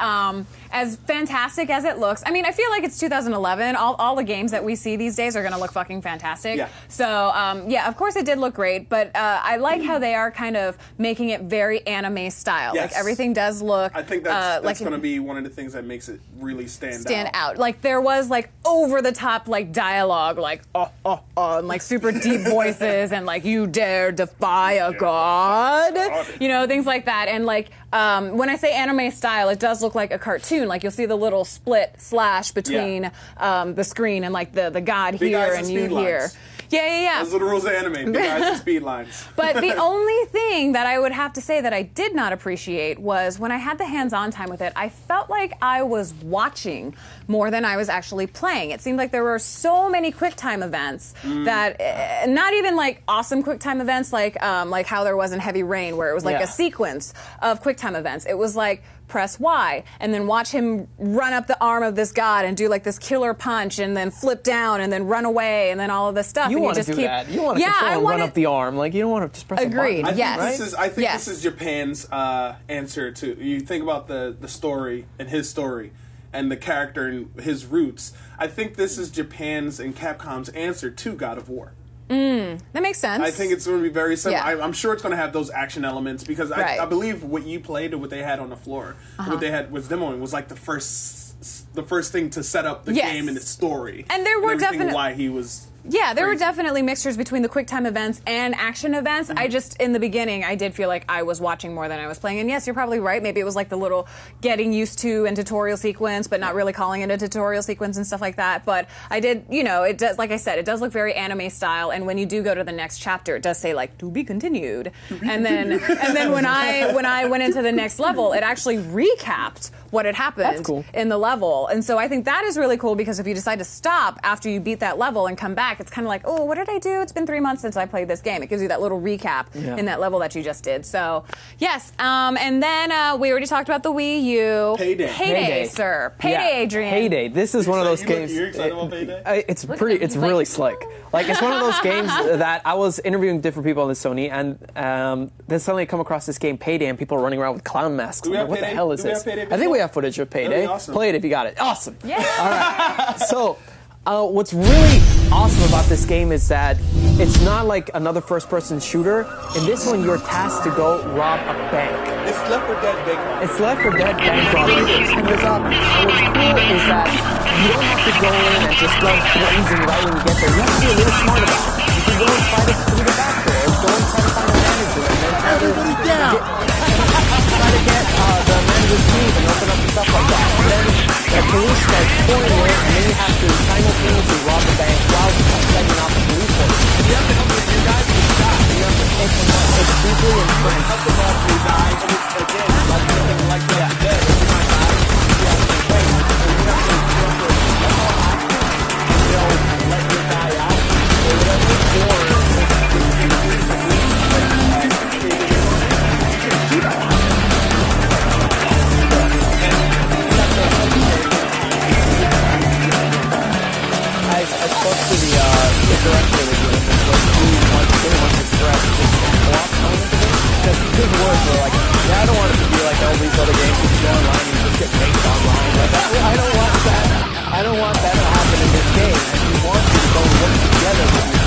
as fantastic as it looks, I mean, I feel like it's 2011. All the games that we see these days are going to look fucking fantastic.
Yeah.
So, yeah, of course it did look great, but I like how they are kind of making it very anime style.
Yes.
Like everything does look.
I think that's
like
going to be one of the things that makes it really stand
out. Like there was like over the top like dialogue, like and like super deep voices, and like you dare defy a god, you know, things like that. And like when I say anime style, it does look like a cartoon. Like you'll see the little split slash between the screen and like the god
Big
here
eyes
and
and
you
speed
here.
lines.
Yeah.
Those are the rules of anime. Big eyes and speed lines.
But the only thing that I would have to say that I did not appreciate was when I had the hands-on time with it, I felt like I was watching more than I was actually playing. It seemed like there were so many QuickTime events that, not even like awesome QuickTime events like how there was in Heavy Rain, where it was like a sequence of QuickTime events. It was like, press Y, and then watch him run up the arm of this god and do like this killer punch, and then flip down, and then run away, and then all of this stuff.
You
and
want to
just
do
keep,
that. You want to control and run up the arm. Like, you don't want to just press
Agreed.
a button.
Yes.
I think
Yes.
this is Japan's answer to. You think about the story and his story and the character and his roots. I think this is Japan's and Capcom's answer to God of War.
That makes sense.
I think it's going to be very similar.
Yeah.
I'm sure it's going to have those action elements because
Right.
I believe what you played and what they had on the floor, what they had was demoing was like the first thing to set up the
Yes.
game and its story.
And there were
everything
definite-
why he was.
Yeah, there were
crazy.
definitely mixtures between the QuickTime events and action events. I just, in the beginning, I did feel like I was watching more than I was playing. And yes, you're probably right. Maybe it was like the little getting used to and tutorial sequence, but not really calling it a tutorial sequence and stuff like that. But I did, you know, it does, like I said, it does look very anime style. And when you do go to the next chapter, it does say like to be continued. And then when I went into the next level, it actually recapped what had happened in the level. And so I think that is really cool because if you decide to stop after you beat that level and come back, it's kind of like, oh, what did I do? It's been 3 months since I played this game. It gives you that little recap in that level that you just did. So, yes. And then we already talked about the Wii U. Payday, sir. Payday, Adrian.
Payday. This is one of those games.
You're excited about Payday?
It's really slick. Like, it's one of those games that I was interviewing different people on the Sony, and then suddenly I come across this game, Payday, and people are running around with clown masks.
Do we have
What the
Payday?
hell is
Do we
this?
have Payday
I think we have footage of Payday.
Really awesome.
Play it if you got it. Awesome.
Yeah.
All right. So, what's really awesome about this game is that it's not like another first-person shooter. In this one, you're tasked to go rob a bank.
It's Left 4 Dead Bank Robbery.
It's Left 4 Dead bank robbery. And what's cool is that you don't have to go in and just go blazing right when you get there. You have to be a little smart about it. You can go and fight it through the back door, or go and try to find a manager, and then try to get the manager's keys and open up and stuff like that. And then the police starts pouring in, and then you have to simultaneously rob the bank while setting off the police force. And you have to help your guys to stop. You have to it's deeply entrenched.
Help them all to die. And it's, again, like something like that. Dead. If you might die, you have to wait. And you have to let your guy out. Or whatever.
I spoke to the director of the game, and didn't want to stress the co-op element of it. Because his words were like, yeah, I don't want it to be like all these other games you go online and you just get baked online. Like, I don't want that. I don't want that to happen in this game. And we want you to go work together with you.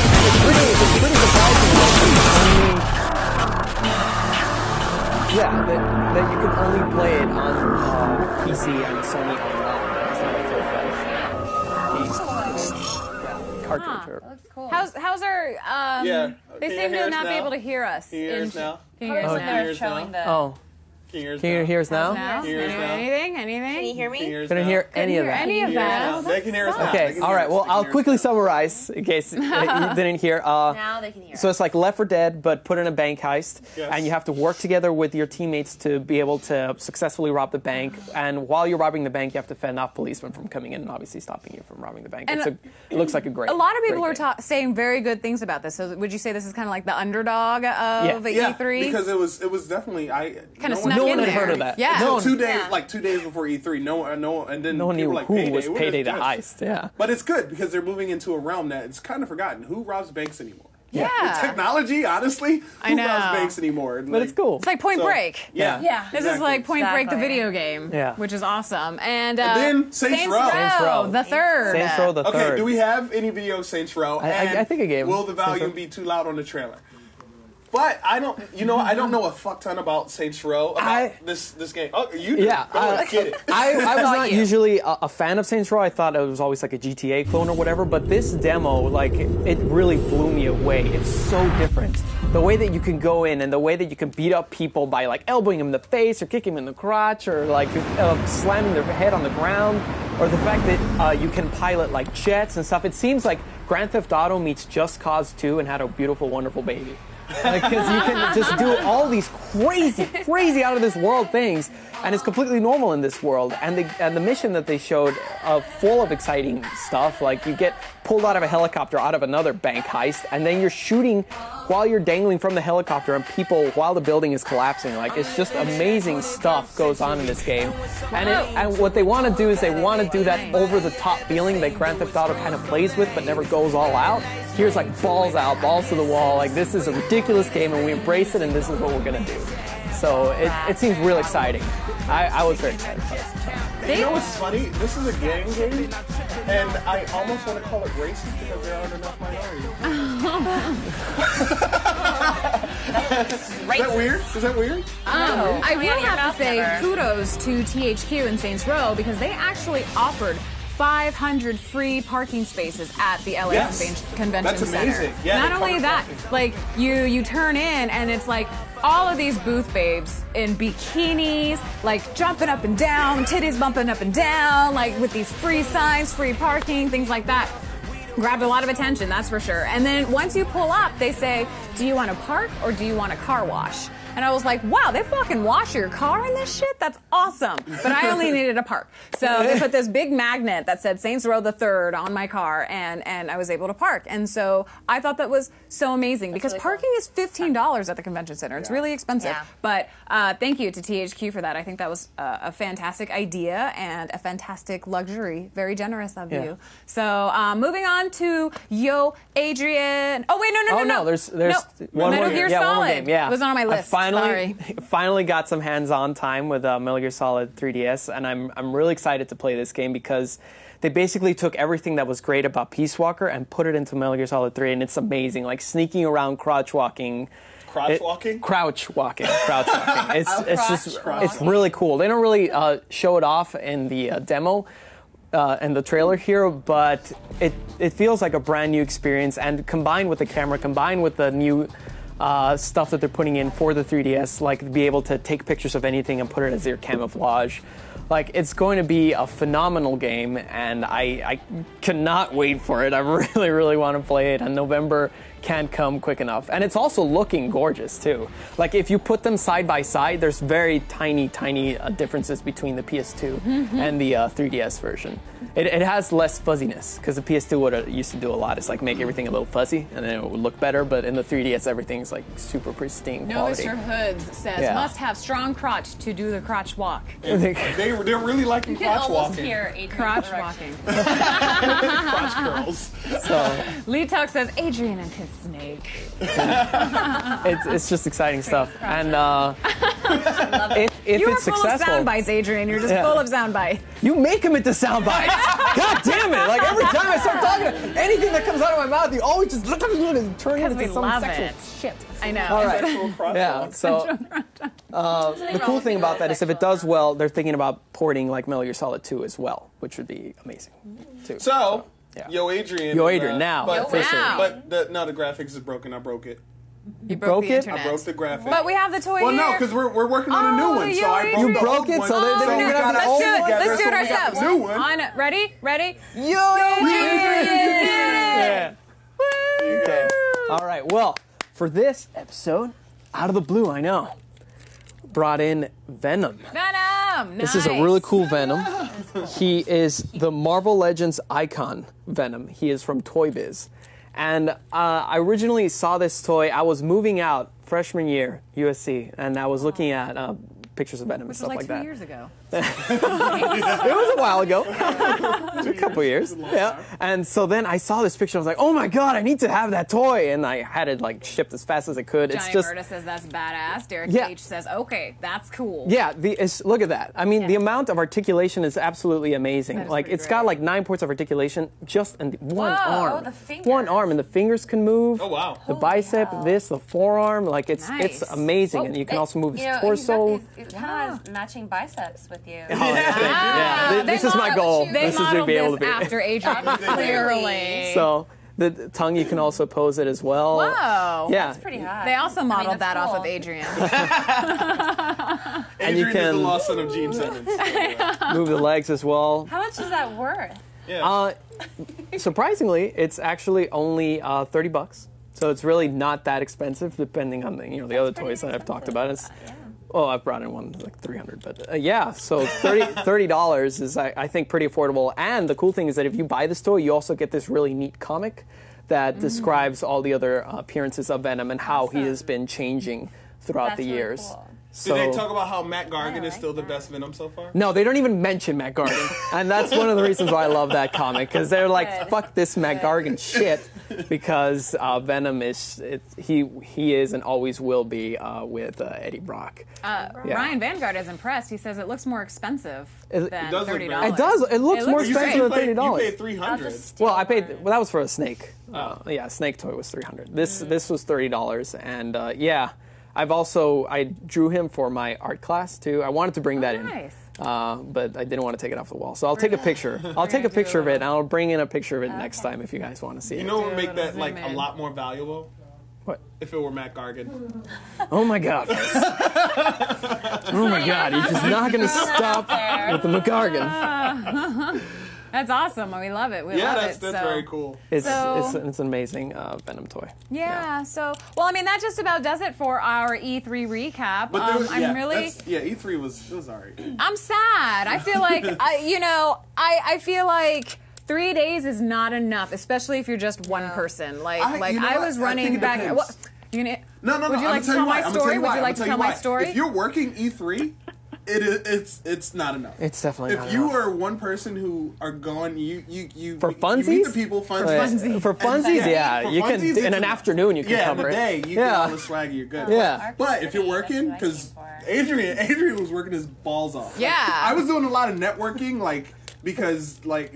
And it's pretty surprising that that you can only play it on PC and Sony online. It's not a full-fledged cartridge.
That looks cool.
How's our? They seem to not be able to hear us.
Can you hear us now?
Can you hear us
When
now?
they're showing the.
Oh,
Can you hear us
can you
now?
hear us now?
Now?
Can you hear us now?
Anything?
Can you hear me?
Can you hear us
Couldn't
now?
hear any of that.
Any of
Can you hear us
that?
now? They can hear us now. They
Okay,
can
all
hear
right.
us.
Well,
They can
I'll
hear us
quickly
now.
summarize in case you didn't hear.
Now they can hear.
So it's like Left 4 Dead, but put in a bank heist,
Yes.
and you have to work together with your teammates to be able to successfully rob the bank. And while you're robbing the bank, you have to fend off policemen from coming in and obviously stopping you from robbing the bank.
And
It looks like a great.
A lot of people
great
are
game.
saying very good things about this. So would you say this is kind of like the underdog of
Yeah,
E3?
because it was definitely
kind of
no
snuck
no
in
one had
there.
heard of that.
Yeah.
Until
No,
2 days, like 2 days before E3, no one, and then
No one
people
knew
were like,
who
Payday,
was
what
Payday
is
the
this?
heist. Yeah.
But it's good because they're moving into a realm that it's kind of forgotten. Who robs banks anymore?
Yeah.
With technology, honestly,
I
who
know.
robs banks anymore?
But it's cool.
It's like Point
So,
Break.
Yeah.
Yeah.
This is like Point Break, the
Exactly.
video game,
Yeah.
which is awesome. And
then Saints Row.
Saints Row.
the third.
Saints Row the
Okay,
third.
do we have any video of Saints Row?
I
And
think I gave
will the
Saints
volume
Row.
be too loud on the trailer? But I don't, I don't know a fuck ton about Saints Row, about this game. Oh, you do.
Yeah,
Get it.
I was not usually a fan of Saints Row. I thought it was always like a GTA clone or whatever, but this demo, like, it really blew me away. It's so different. The way that you can go in and the way that you can beat up people by, like, elbowing them in the face or kicking them in the crotch or, like, slamming their head on the ground, or the fact that you can pilot, like, jets and stuff. It seems like Grand Theft Auto meets Just Cause 2 and had a beautiful, wonderful baby. Because you can just do all these crazy out of this world things, and it's completely normal in this world. And the mission that they showed, full of exciting stuff. Like, you get pulled out of a helicopter out of another bank heist, and then you're shooting while you're dangling from the helicopter and people while the building is collapsing. Like, it's just amazing stuff goes on in this game. And what they want to do is they want to do that over the top feeling that Grand Theft Auto kind of plays with but never goes all out. Here's like balls out, balls to the wall. Like, this is a ridiculous game and we embrace it, and this is what we're gonna do. So it seems real exciting. I was very excited about it.
You know what's funny? This is a gang game, and I almost want to call it racist because there aren't enough minorities. Is that weird? Is that weird?
I will have to say kudos to THQ and Saints Row because they actually offered 500 free parking spaces at the LA Convention
That's amazing.
Center.
Yeah,
Not only that, like you turn in and it's like all of these booth babes in bikinis, like jumping up and down, titties bumping up and down, like with these free signs, free parking, things like that. Grabbed a lot of attention, that's for sure. And then once you pull up, they say, do you want to park or do you want a car wash? And I was like, wow, they fucking wash your car in this shit? That's awesome. But I only needed a park. So they put this big magnet that said Saints Row the 3rd on my car, and I was able to park. And so I thought that was so amazing because really parking is $15 at the convention center. It's really expensive. Yeah. But thank you to THQ for that. I think that was a fantastic idea and a fantastic luxury. Very generous of you. So moving on to Adrian. Oh, wait, no.
There's one
Metal
more
Gear
game.
Solid
One more game. Yeah.
was on my list.
Finally got some hands-on time with Metal Gear Solid 3DS, and I'm really excited to play this game because they basically took everything that was great about Peace Walker and put it into Metal Gear Solid 3, and it's amazing. Like sneaking around, crouch walking.
Crouch walking.
It's really cool. They don't really show it off in the demo and the trailer here, but it feels like a brand new experience, and combined with the camera, combined with the new stuff that they're putting in for the 3DS, like be able to take pictures of anything and put it as your camouflage. Like, it's going to be a phenomenal game, and I cannot wait for it. I really, really want to play it, and November can't come quick enough. And it's also looking gorgeous, too. Like, if you put them side by side, there's very tiny differences between the PS2 and the 3DS version. It has less fuzziness, because the PS2 used to do a lot is, like, make everything a little fuzzy, and then it would look better, but in the 3DS, everything's, like, super pristine quality.
Mr. Hoods says, must have strong crotch to do the crotch walk.
They're really liking crotch walking.
Crotch walking.
Crotch girls.
So,
Lee Tuck says, Adrian and his snake.
it's just exciting stuff. And if
You're
it's
full
successful,
of sound bites, Adrian. You're just full of sound bites.
you make them into sound bites. God damn it! Like every time I start talking, anything that comes out of my mouth, you always just turn it into some sexual shit.
I know.
All right. Yeah. So the cool thing about that is if it does well, they're thinking about porting like Metal Gear Solid 2 as well, which would be amazing too.
So Yo Adrian.
Now.
But
officially.
But the graphics is broken. I broke it.
You broke
it?
the internet.
I broke the graphics.
But we have the toy
Well,
here.
no, because we're working on a new one. So I broke
You
the
broke
old
it,
one.
so they're
we
gonna
got
have
it
to
all
do it.
together,
Let's do it
so we got
ourselves.
the new one.
On it. Ready?
Yo,
Adrian!
Okay. All right. Well, for this episode, out of the blue, I know, brought in Venom.
Venom!
This is a really cool Venom. He is the Marvel Legends icon Venom. He is from Toy Biz. And I originally saw this toy. I was moving out freshman year, USC, and I was looking at pictures of Venom
Which
and
was
stuff
like
like
2
that.
years ago.
It was a while ago. A couple years. Yeah. And so then I saw this picture. I was like, oh my God, I need to have that toy. And I had it like shipped as fast as I could.
Johnny
It's just.
Murda says that's badass. Derek
Yeah.
H says, okay, that's cool.
Yeah, look at that. I mean, the amount of articulation is absolutely amazing.
That is
Like,
pretty
it's got
great.
like 9 points of articulation just in one
Whoa.
arm.
Oh, the fingers.
One arm, and the fingers can move.
Oh, wow.
The
Holy
bicep,
hell.
the forearm, like it's
Nice.
amazing, and you can also move his torso.
He's kind of matching biceps with you.
Oh, yeah.
They
This is my goal.
They
This is to
modeled
be able to
this
be.
after Adrian, clearly.
So the tongue, you can also pose it as well.
Whoa.
Yeah.
That's pretty hot.
They also modeled
that's
that off
cool.
of Adrian.
And you
Adrian is the
can-
lost son of Gene Simmons.
Move the legs as well.
How much is that worth?
Surprisingly, it's actually only $30. So it's really not that expensive, depending on the other toys that I've talked about. It's, oh, I've brought in one that's like $300, but yeah. So $30 is I think pretty affordable. And the cool thing is that if you buy this toy, you also get this really neat comic that describes all the other appearances of Venom and how he has been changing throughout
That's
the
really
years.
cool.
Did they talk about how Matt Gargan is still the best Venom so far?
No, they don't even mention Matt Gargan. And that's one of the reasons why I love that comic, because they're like, fuck this Matt Gargan shit, because Venom he is and always will be with Eddie Brock.
Ryan Vanguard is impressed. He says it looks more expensive than
does look very
$30.
It does. It looks more
looks
expensive
great.
than $30.
You paid $300.
Well, I paid. Well, that was for a snake. Yeah, snake toy was $300. This was $30, and yeah, I drew him for my art class too. I wanted to bring that
nice.
in, but I didn't want to take it off the wall. So I'll take a picture. I'll take a picture of it, and I'll bring in a picture of it next time if you guys want to see it.
You know what would make
Dude,
that
zoom
like a
in.
lot more valuable?
What?
If it were Matt Gargan.
Oh my God! Oh my God! You're just not going to stop with the McGargan.
That's awesome. We love it. We
Yeah,
love
that's
it.
very cool.
It's
So-
it's an amazing Venom toy.
Yeah. So, well, I mean, that just about does it for our E3 recap.
But there was,
I'm really.
E3 was alright.
I'm sad. I feel like I feel like 3 days is not enough, especially if you're just one person. Like
you know
I
what?
was
I
running
think it
back.
depends.
What, you gonna,
No.
Would you like to tell my story? Would you like to tell my story?
If you're working E3, it's not enough.
It's definitely not
If you
enough.
are one person who are going, you
For
you meet
funsies?
the people
For
funsies.
funsies, yeah.
For
You can
funsies,
in
it's
an
enough.
afternoon. You can
Yeah, in
cover
the day
it.
you get all the swagger, you're good.
Yeah.
But if you're working, because Adrian was working his balls off.
Yeah.
I was doing a lot of networking,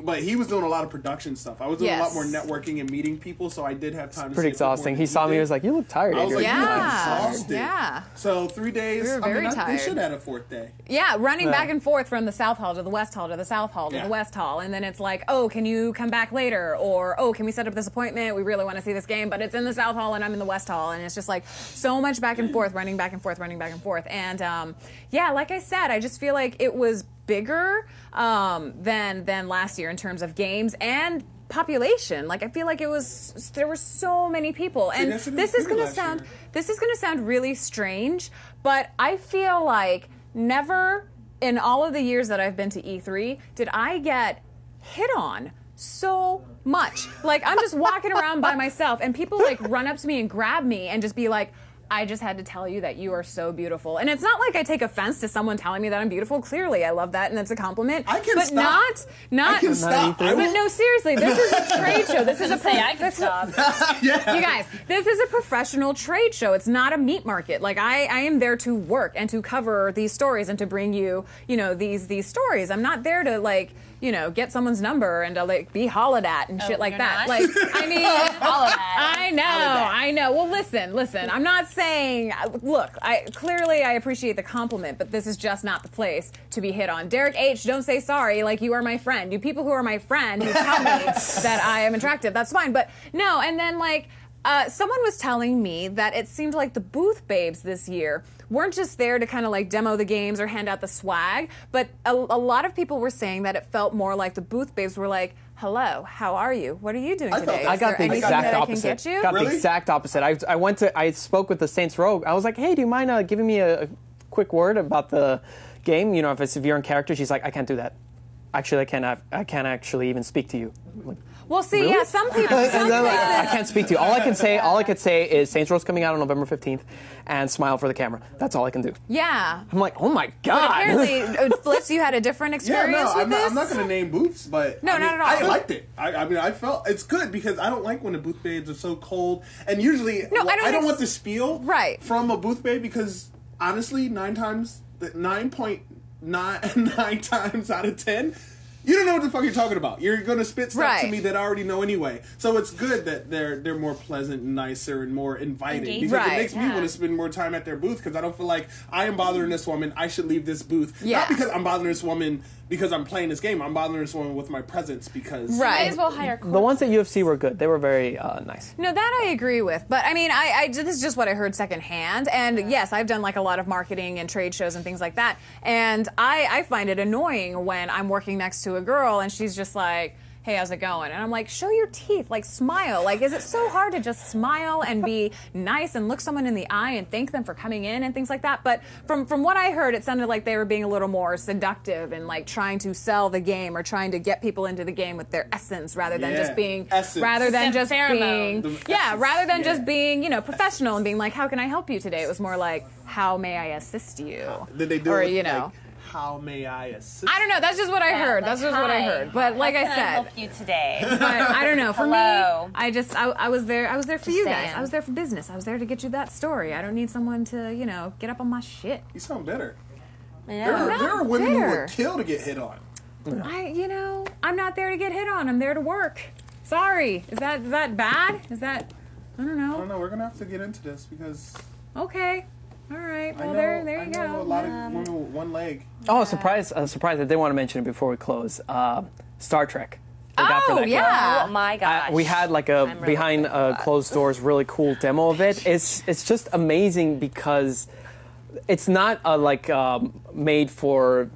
but he was doing a lot of production stuff. I was doing a lot more networking and meeting people, so I did have time.
Pretty
to see a bit more
exhausting.
than
He saw me. He
did.
was like, "You look tired,
I was like,
Adrian."
you are
Yeah.
exhausted.
Yeah.
So 3 days.
We were very
They
tired.
should add a fourth day.
Yeah, running
Yeah.
back and forth from the South Hall to the West Hall to the South Hall to
Yeah.
the West Hall, and then it's like, oh, can you come back later? Or, oh, can we set up this appointment? We really want to see this game, but it's in the South Hall and I'm in the West Hall, and it's just like so much back and forth, running back and forth, running back and forth. And yeah, like I said, I just feel like it was bigger than last year in terms of games and population. Like I feel like there were so many people, and
guess it was
this is
bigger
gonna
last
sound
year.
this is gonna sound really strange, but I feel like never in all of the years that I've been to E3 did I get hit on so much. Like I'm just walking around by myself and people like run up to me and grab me and just be like, I just had to tell you that you are so beautiful. And it's not like I take offense to someone telling me that I'm beautiful. Clearly, I love that and it's a compliment.
I can
but
stop.
not
I can stop.
But no, seriously, this is a trade show. This is a
I can stop.
Yeah.
you guys, this is a professional trade show. It's not a meat market. Like I am there to work and to cover these stories and to bring you, these stories. I'm not there to get someone's number and to be hollered at and shit like
you're
that.
not?
Like, I mean,
Hollered at.
I know. Well, listen. I'm not saying. Look, I appreciate the compliment, but this is just not the place to be hit on. Derek H, don't say sorry. Like you are my friend. You people who are my friend who tell me that I am attractive. That's fine. But no. And then someone was telling me that it seemed like the booth babes this year weren't just there to kind of demo the games or hand out the swag, but a lot of people were saying that it felt more like the booth babes were like, hello, how are you? What are you doing
I felt
today?
that.
I
Is
got
there
the
anything
exact
that
opposite.
I can get you?
Got
Really?
the exact opposite. I spoke with the Saints Row. I was like, hey, do you mind giving me a quick word about the game? If you're in character, she's like, I can't do that. actually, I can't actually even speak to you. I'm like,
Well, see,
really?
yeah, some people, some
I
places.
can't speak to you. All I could say is Saints Row's coming out on November 15th, and smile for the camera. That's all I can do.
Yeah.
I'm like, oh my
But
god.
apparently, Flitz, you had a different
Yeah,
experience
no,
with this?
I'm not going to name booths, but
No,
I mean,
not at all.
I liked it. I mean, I felt it's good because I don't like when the booth babes are so cold, and usually
No, I don't
want the spiel
Right.
from a booth babe because honestly, 9.9 times out of 10. You don't know what the fuck you're talking about. You're going to spit stuff to
Right.
me that I already know anyway. So it's good that they're more pleasant and nicer and more inviting
Engaging.
because
Right.
it makes me want to spend more time at their booth because I don't feel like I am bothering this woman. I should leave this booth.
Yeah.
Not because I'm bothering this woman because I'm playing this game. I'm bothering this woman with my presence because...
Right.
Might as well hire
The ones at UFC were good. They were very nice.
No, that I agree with. But I mean, this is just what I heard secondhand. And yes, I've done like a lot of marketing and trade shows and things like that. And I find it annoying when I'm working next to a girl and she's just like, hey, how's it going? And I'm like, show your teeth, like smile. Like, is it so hard to just smile and be nice and look someone in the eye and thank them for coming in and things like that? But from what I heard, it sounded like they were being a little more seductive and like trying to sell the game or trying to get people into the game with their essence rather than
Yeah.
just being,
Essence.
rather than
The
just
pheromone.
being,
The
yeah,
essence.
rather than
Yeah.
just being, professional and being like, how can I help you today? It was more like, how may I assist you?
Did they do
or,
it with,
you know.
like, how may I assist?
I don't know. That's just what I heard. That's just what I heard. But like I
How can I
said,
help you today?
but I don't know. For
Hello.
me, I was there. I was there for you guys.
saying.
I was there for business. I was there to get you that story. I don't need someone to, get up on my shit.
You sound bitter.
Yeah.
There are women who
bitter.
would kill to get hit on.
I'm not there to get hit on. I'm there to work. Sorry. Is that bad? Is that? I don't
I don't
know.
know. We're gonna have to get into this because
Okay. All right. Well,
I know,
there
I
you
know
go.
a lot of women with one leg.
Oh, surprise! Surprise! I did want to mention it before we close. Star Trek. They got for
Oh
that game.
yeah.
Oh my gosh.
We had like a
really
behind closed doors really cool demo of it. It's just amazing because it's not made for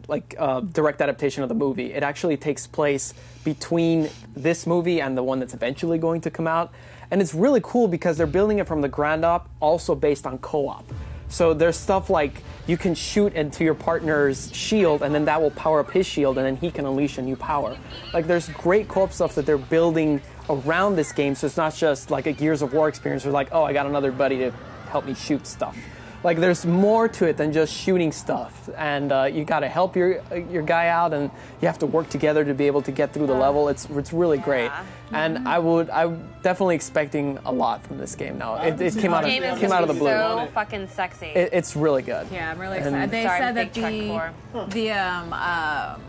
direct adaptation of the movie. It actually takes place between this movie and the one that's eventually going to come out, and it's really cool because they're building it from the ground up, also based on co-op. So there's stuff like you can shoot into your partner's shield, and then that will power up his shield, and then he can unleash a new power. Like there's great co-op stuff that they're building around this game, so it's not just like a Gears of War experience where like, oh, I got another buddy to help me shoot stuff. Like there's more to it than just shooting stuff, and you got to help your guy out, and you have to work together to be able to get through the level. It's really great, and I'm definitely expecting a lot from this game now. It came out
Game is
of the blue.
so fucking sexy.
It's really good.
Yeah, I'm really
And-
excited. They
Sorry,
said
I'm a
that
big Trek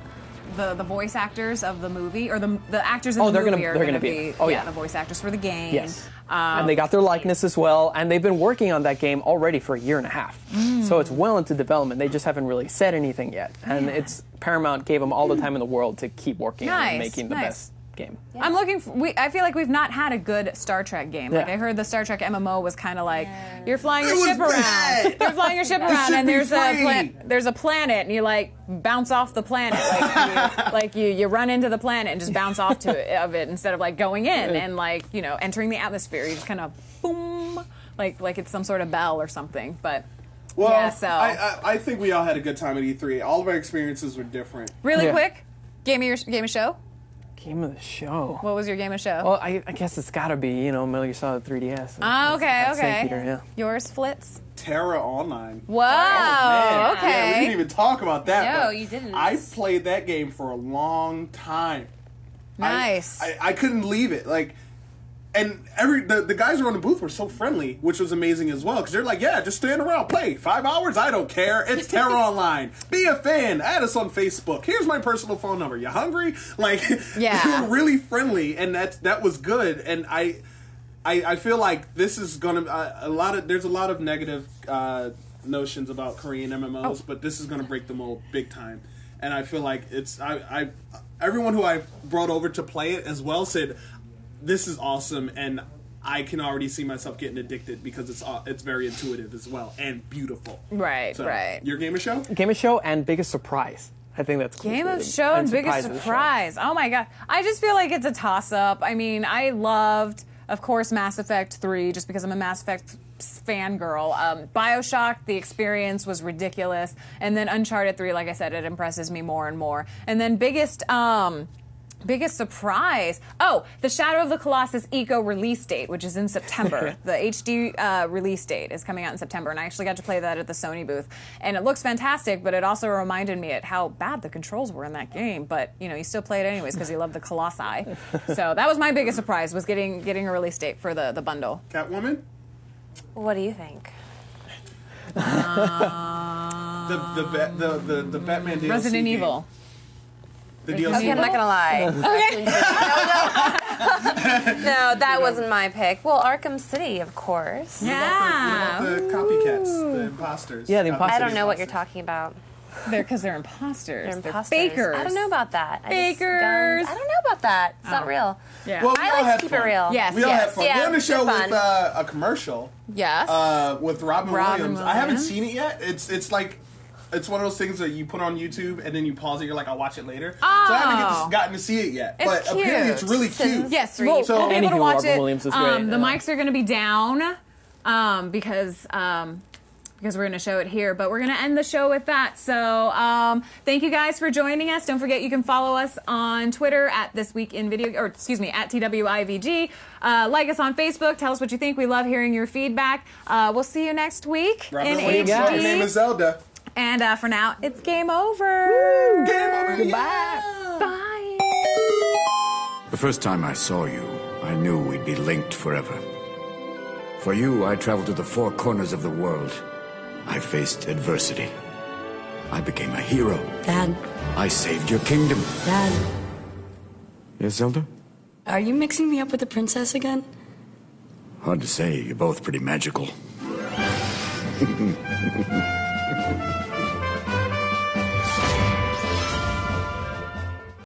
the voice actors of the movie or the actors in
Oh,
the
they're
movie
gonna-
are
they're
going to
gonna be-
be
oh, yeah.
the voice actors for the game.
Yes. And they got their likeness as well, and they've been working on that game already for a year and a half. So it's well into development. They just haven't really said anything yet. And Paramount gave them all the time in the world to keep working on it and
Nice,
making the
nice.
best game.
I'm looking for, I feel like we've not had a good Star Trek game. Like
Yeah.
I heard the Star Trek MMO was kind of like you're flying
It
your
was
ship around.
bad.
You're flying your ship around
should
and
be
there's
free.
there's a planet and you like bounce off the planet. Like you run into the planet and just bounce off of it instead of like going in and like, entering the atmosphere. You just kind of boom like it's some sort of bell or something. But
Well,
yeah, so
I think we all had a good time at E3. All of our experiences were different.
really
Yeah.
quick, game of show.
Game of the show.
What was your game of show?
Well, I guess it's got to be, Metal Gear Solid 3DS.
Oh, okay,
That's St.
okay.
Peter, yeah.
Yours, Flitz.
Terra Online.
Whoa,
Man,
okay.
Yeah, we didn't even talk about that.
No,
but
you didn't.
I played that game for a long time.
Nice.
I couldn't leave it. And the guys who were on the booth were so friendly, which was amazing as well. Because they're like, yeah, just stand around, play 5 hours. I don't care. It's Terra Online. Be a fan. Add us on Facebook. Here's my personal phone number. You hungry?
Yeah.
They were really friendly, and that was good. And I feel like this is gonna there's a lot of negative notions about Korean MMOs, but this is gonna break the mold big time. And I feel like everyone who I brought over to play it as well said, this is awesome, and I can already see myself getting addicted because it's very intuitive as well and beautiful.
Right,
So,
right.
Your game of show?
Game of show and biggest surprise. I think that's cool.
Game
too.
of show and biggest
surprise of the show.
surprise. Oh my god. I just feel like it's a toss up. I mean, I loved Of course, Mass Effect 3, just because I'm a Mass Effect fangirl. Bioshock, the experience was ridiculous. And then Uncharted 3, like I said, it impresses me more and more. And then biggest surprise. Oh, the Shadow of the Colossus Eco release date, which is in September. The HD release date is coming out in September, and I actually got to play that at the Sony booth. And it looks fantastic, but it also reminded me at how bad the controls were in that game. But, you know, you still play it anyways because you love the Colossi. So that was my biggest surprise, was getting a release date for the bundle.
Catwoman?
What do you think?
The Batman DLC
Resident
game.
Evil.
The DLC.
Okay, I'm not gonna lie. Okay. No, that wasn't my pick. Well, Arkham City, of course.
Yeah.
What about the copycats, the imposters?
Yeah, the imposters.
I don't know what you're talking about.
Because they're imposters.
They're imposters.
Fakers.
I don't know about that.
Fakers.
I don't know about that. It's not real.
Yeah.
Well, we
I
all
like
had
to keep
fun.
it real.
Yes,
We all had fun.
Yeah,
We're on the show
it's fun.
with a commercial.
Yes.
With Robin
Robin
Williams. I haven't
Williams.
seen it yet. It's like, it's one of those things that you put on YouTube and then you pause it. You're like, I'll watch it later.
Oh.
So I haven't gotten to see it yet.
It's
but apparently it's
cute.
really cute.
Yes,
Three.
we'll,
So-
we'll be able to
Anywho,
watch
Robin
it.
Williams is great,
The
yeah.
mics are going to be down because we're going to show it here. But we're going to end the show with that. So thank you guys for joining us. Don't forget you can follow us on Twitter at at TWIVG. Like us on Facebook. Tell us what you think. We love hearing your feedback. We'll see you next week
Robin
in
Williams'
HD.
name is Zelda.
And for now, it's game over.
Game over.
Goodbye.
Yeah.
Bye.
The first time I saw you, I knew we'd be linked forever. For you, I traveled to the four corners of the world. I faced adversity. I became a hero.
Dad.
I saved your kingdom.
Dad.
Yes, Zelda?
Are you mixing me up with the princess again?
Hard to say. You're both pretty magical.